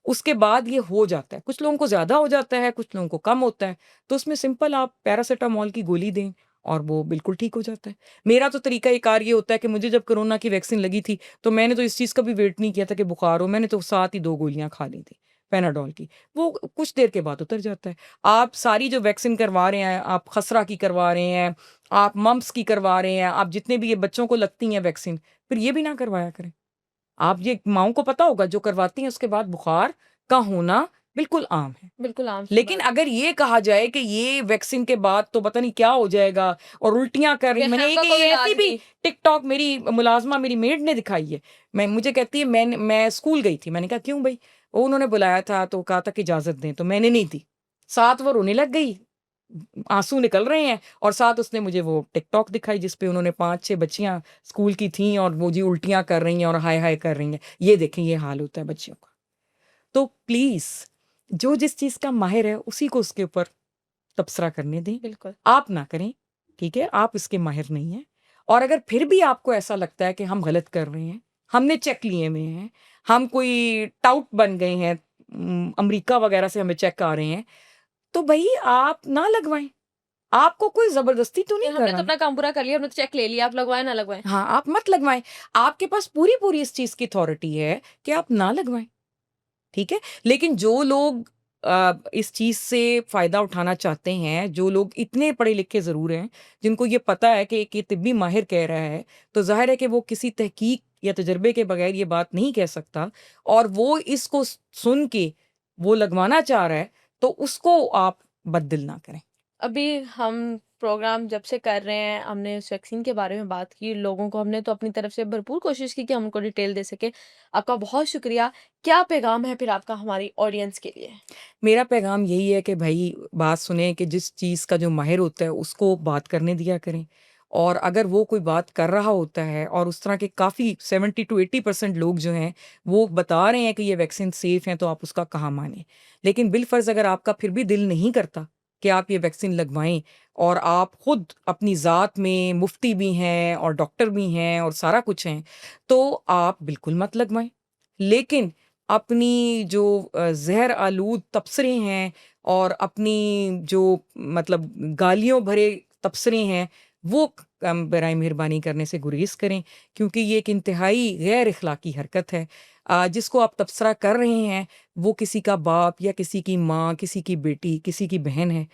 उसके बाद ये हो जाता है। कुछ लोगों को ज़्यादा हो जाता है, कुछ लोगों को कम होता है। तो उसमें सिंपल आप पैरासिटामॉल की गोली दें और वो बिल्कुल ठीक हो जाता है। मेरा तो तरीक़ा-ए-कार ये होता है कि मुझे जब कोरोना की वैक्सीन लगी थी, तो मैंने तो इस चीज़ का भी वेट नहीं किया था कि बुखार हो, मैंने तो साथ ही 2 गोलियाँ खा ली थी, पैनाडोल की। वो कुछ देर के बाद उतर जाता है। आप सारी जो वैक्सीन करवा रहे हैं, आप खसरा की करवा रहे हैं, आप मम्प्स की करवा रहे हैं, आप जितने भी ये बच्चों को लगती हैं वैक्सीन, फिर ये भी ना करवाया करें। आप ये माँओं को पता होगा जो करवाती हैं उसके बाद बुखार का होना बिल्कुल आम है। बिल्कुल आम सी लेकिन बात है। अगर ये कहा जाए कि ये वैक्सीन के बाद तो पता नहीं क्या हो जाएगा और उल्टियाँ कर रही, ये मैंने है एक का कोई ये ऐसी इलाज भी नहीं। टिकटॉक मेरी मुलाज़िमा मेरी मेड ने दिखाई है। मुझे कहती है मैं स्कूल गई थी। मैंने कहा क्यों भई? उन्होंने बुलाया था तो कहा था कि इजाज़त दें, तो मैंने नहीं दी। साथ वो रोने लग गई, आँसू निकल रहे हैं और साथ उसने मुझे वो टिकटॉक दिखाई जिस पे उन्होंने 5-6 बच्चियाँ स्कूल की थीं और वो जी उल्टियाँ कर रही हैं और हाय-हाय कर रही हैं। ये देखें ये हाल होता है बच्चियों का। तो प्लीज़ जो जिस चीज़ का माहिर है उसी को उसके ऊपर तबसरा करने दें। बिल्कुल। आप ना करें, ठीक है? आप इसके माहिर नहीं हैं। और अगर फिर भी आपको ऐसा लगता है कि हम गलत कर रहे हैं, हमने चेक लिए हुए हैं, हम कोई टाउट बन गए हैं, अमेरिका वगैरह से हमें चेक आ रहे हैं, तो भई आप ना लगवाएँ। आपको कोई ज़बरदस्ती तो नहीं फिर कर हमने तो रहा ना। अपना काम पूरा कर लिया, हमने तो चेक ले लिया, आप लगवाएँ ना लगवाएँ। हाँ, आप मत लगवाएँ। आपके पास पूरी-पूरी इस चीज़ की अथॉरिटी है कि आप ना लगवाएँ, ठीक है? लेकिन जो लोग इस चीज़ से फ़ायदा उठाना चाहते हैं, जो लोग इतने पढ़े-लिखे ज़रूर हैं, जिनको ये पता है कि एक ये तिब्बी माहिर कह रहा है, तो ज़ाहिर है कि वो किसी तहकीक या तजर्बे के बगैर ये बात नहीं कह सकता और वो इसको सुन के वो लगवाना चाह रहा है, तो उसको आप बददिल ना करें। अभी हम प्रोग्राम जब से कर रहे हैं, हमने उस वैक्सीन के बारे में बात की, लोगों को हमने तो अपनी तरफ से भरपूर कोशिश की कि हम उनको डिटेल दे सकें। आपका बहुत शुक्रिया। क्या पैगाम है फिर आपका हमारी ऑडियंस के लिए? मेरा पैगाम यही है कि भाई बात सुने कि जिस चीज़ का जो माहिर होता है उसको बात करने दिया करें। और अगर वो कोई बात कर रहा होता है और उस तरह के काफ़ी 70 टू 80% लोग जो हैं वो बता रहे हैं कि ये वैक्सीन सेफ़ है, तो आप उसका कहाँ मानें। लेकिन बिलफ़र्ज़ अगर आपका फिर भी दिल नहीं करता कि आप ये वैक्सीन लगवाएँ और आप खुद अपनी ज़ात में मुफ्ती भी हैं और डॉक्टर भी हैं और सारा कुछ हैं, तो आप बिल्कुल मत लगवाएँ। लेकिन अपनी जो ज़हर आलूद तबसरे हैं और अपनी जो मतलब गालियों भरे तबसरे हैं, वो बराए मेहरबानी करने से गुरेज़ करें, क्योंकि ये एक इंतहाई गैर अखलाकी हरकत है। जिसको आप तबसरा कर रहे हैं, वो किसी का बाप या किसी की माँ, किसी की बेटी, किसी की बहन है,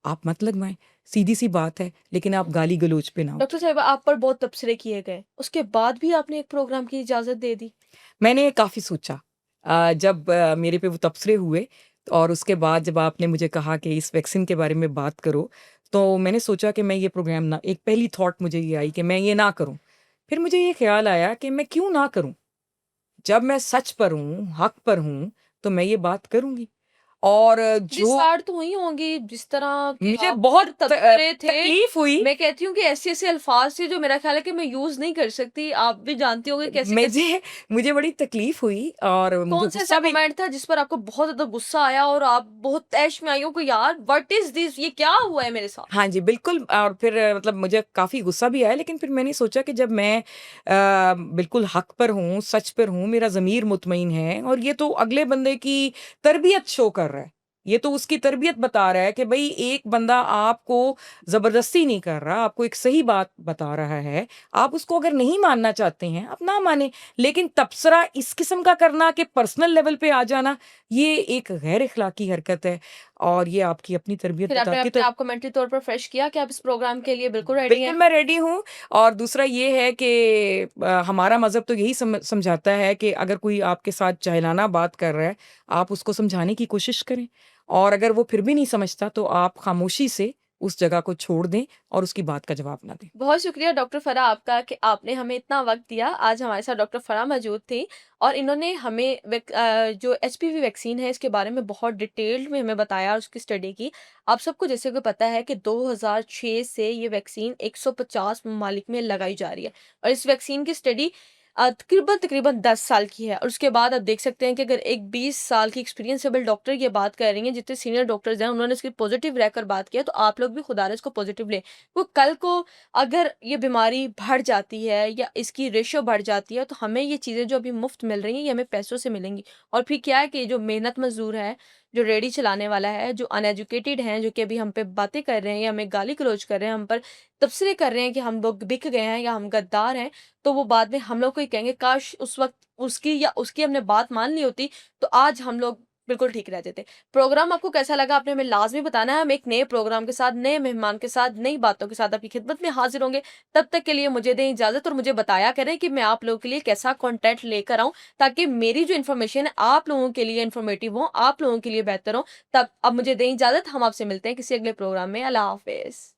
आप मत लगवाएँ। सीधी-सी बात है, लेकिन आप गाली-गलौच पे ना डॉक्टर उतरें। साहिबा, आप पर बहुत तबसरे किए गए, उसके बाद भी आपने एक प्रोग्राम की इजाज़त दे दी। मैंने काफ़ी सोचा। जब मेरे पे वो तबसरे हुए और उसके बाद जब आपने मुझे कहा कि इस वैक्सीन के बारे में बात करो, तो मैंने सोचा कि मैं ये प्रोग्राम ना, एक पहली थॉट मुझे ये आई कि मैं ये ना करूँ। फिर मुझे ये ख़्याल आया कि मैं क्यों ना करूँ? जब मैं सच पर हूँ, हक़ पर हूँ, तो मैं ये बात करूँगी। और जो डिसहार्ट तो हुई होंगी, जिस तरह के मुझे आप बहुत पर तबसरे थे। तकलीफ़ हुई। मैं कहती हूँ कि ऐसे-ऐसे अल्फ़ाज़ थे जो मेरा ख़्याल है कि मैं यूज़ नहीं कर सकती। आप भी जानती होंगी कैसे-कैसे मुझे मुझे बड़ी तकलीफ़ हुई और मुझे कौन-सा ऐसा गुस्सा भी। कमेंट था जिस पर आपको बहुत ज़्यादा गुस्सा आया और आप बहुत तैश में आई हो कि यार व्हाट इज़ दिस? ये क्या हुआ है मेरे साथ? हाँ जी, बिल्कुल। और फिर मतलब मुझे काफ़ी गुस्सा भी आया, लेकिन फिर मैंने सोचा कि जब मैं बिल्कुल हक़ पर हूँ, सच पर हूँ, मेरा ज़मीर मुतमईन है और ये तो अगले बंदे की तरबियत शो कर रहा है। ये तो उसकी तरबियत बता रहा है कि भई एक बंदा आपको ज़बरदस्ती नहीं कर रहा, आपको एक सही बात बता रहा है। आप उसको अगर नहीं मानना चाहते हैं, आप ना मानें। लेकिन तबसरा इस किस्म का करना कि पर्सनल लेवल पे आ जाना, ये एक गैर अखलाकी हरकत है और ये आपकी अपनी तरबियत फिर आपने बताती है। अपने तो आप को मेंटली तौर पर फ्रेश किया कि आप इस प्रोग्राम के लिए बिल्कुल रेडी बिल्कुल, हैं? मैं रेडी हूँ। और दूसरा ये है कि हमारा मज़हब तो यही समझाता है कि अगर कोई आपके साथ जाहिलाना बात कर रहा है, आप उसको समझाने की कोशिश करें और अगर वो फिर भी नहीं समझता, तो आप खामोशी से उस जगह को छोड़ दें और उसकी बात का जवाब ना दें। बहुत शुक्रिया डॉक्टर फ़राह आपका कि आपने हमें इतना वक़्त दिया। आज हमारे साथ डॉक्टर फ़राह मौजूद थी और इन्होंने हमें जो एचपीवी वैक्सीन है इसके बारे में बहुत डिटेल्ड में हमें बताया और उसकी स्टडी की। आप सबको जैसे कि पता है कि 2006 से ये वैक्सीन 150 ममालिक में लगाई जा रही है और इस वैक्सीन की स्टडी तकरीबन 10 साल की है और उसके बाद आप देख सकते हैं कि अगर एक 20 साल की एक्सपीरियंसेबल डॉक्टर ये बात कर रही हैं, जितने सीनियर डॉक्टर्स हैं उन्होंने इसकी पॉज़िटिव रहकर बात किया, तो आप लोग भी खुदा न इसको पॉज़िटिव लें। वो कल को अगर ये बीमारी बढ़ जाती है या इसकी रेशो बढ़ जाती है तो हमें ये चीज़ें जो अभी मुफ्त मिल रही हैं ये हमें पैसों से मिलेंगी। और फिर क्या है कि जो मेहनत मजदूर है, जो रेडी चलाने वाला है, जो अनएजुकेटेड हैं, जो कि अभी हम पे बातें कर रहे हैं या हमें गाली गलौज कर रहे हैं, हम पर तबसरे कर रहे हैं कि हम लोग बिक गए हैं या हम गद्दार हैं, तो वो बाद में हम लोग को ही कहेंगे काश उस वक्त उसकी या उसकी हमने बात मान ली होती, तो आज हम लोग बिल्कुल ठीक रह जाते। प्रोग्राम आपको कैसा लगा आपने हमें लाज़मी बताना है। हम एक नए प्रोग्राम के साथ, नए मेहमान के साथ, नई बातों के साथ आपकी खिदमत में हाज़िर होंगे। तब तक के लिए मुझे दें इजाज़त और मुझे बताया करें कि मैं आप लोगों के लिए कैसा कंटेंट लेकर आऊँ, ताकि मेरी जो इन्फॉर्मेशन है आप लोगों के लिए इन्फॉर्मेटिव हो, आप लोगों के लिए बेहतर हो। तब अब मुझे दें इजाज़त, हम आपसे मिलते हैं किसी अगले प्रोग्राम में। अल्लाह हाफ़िज़।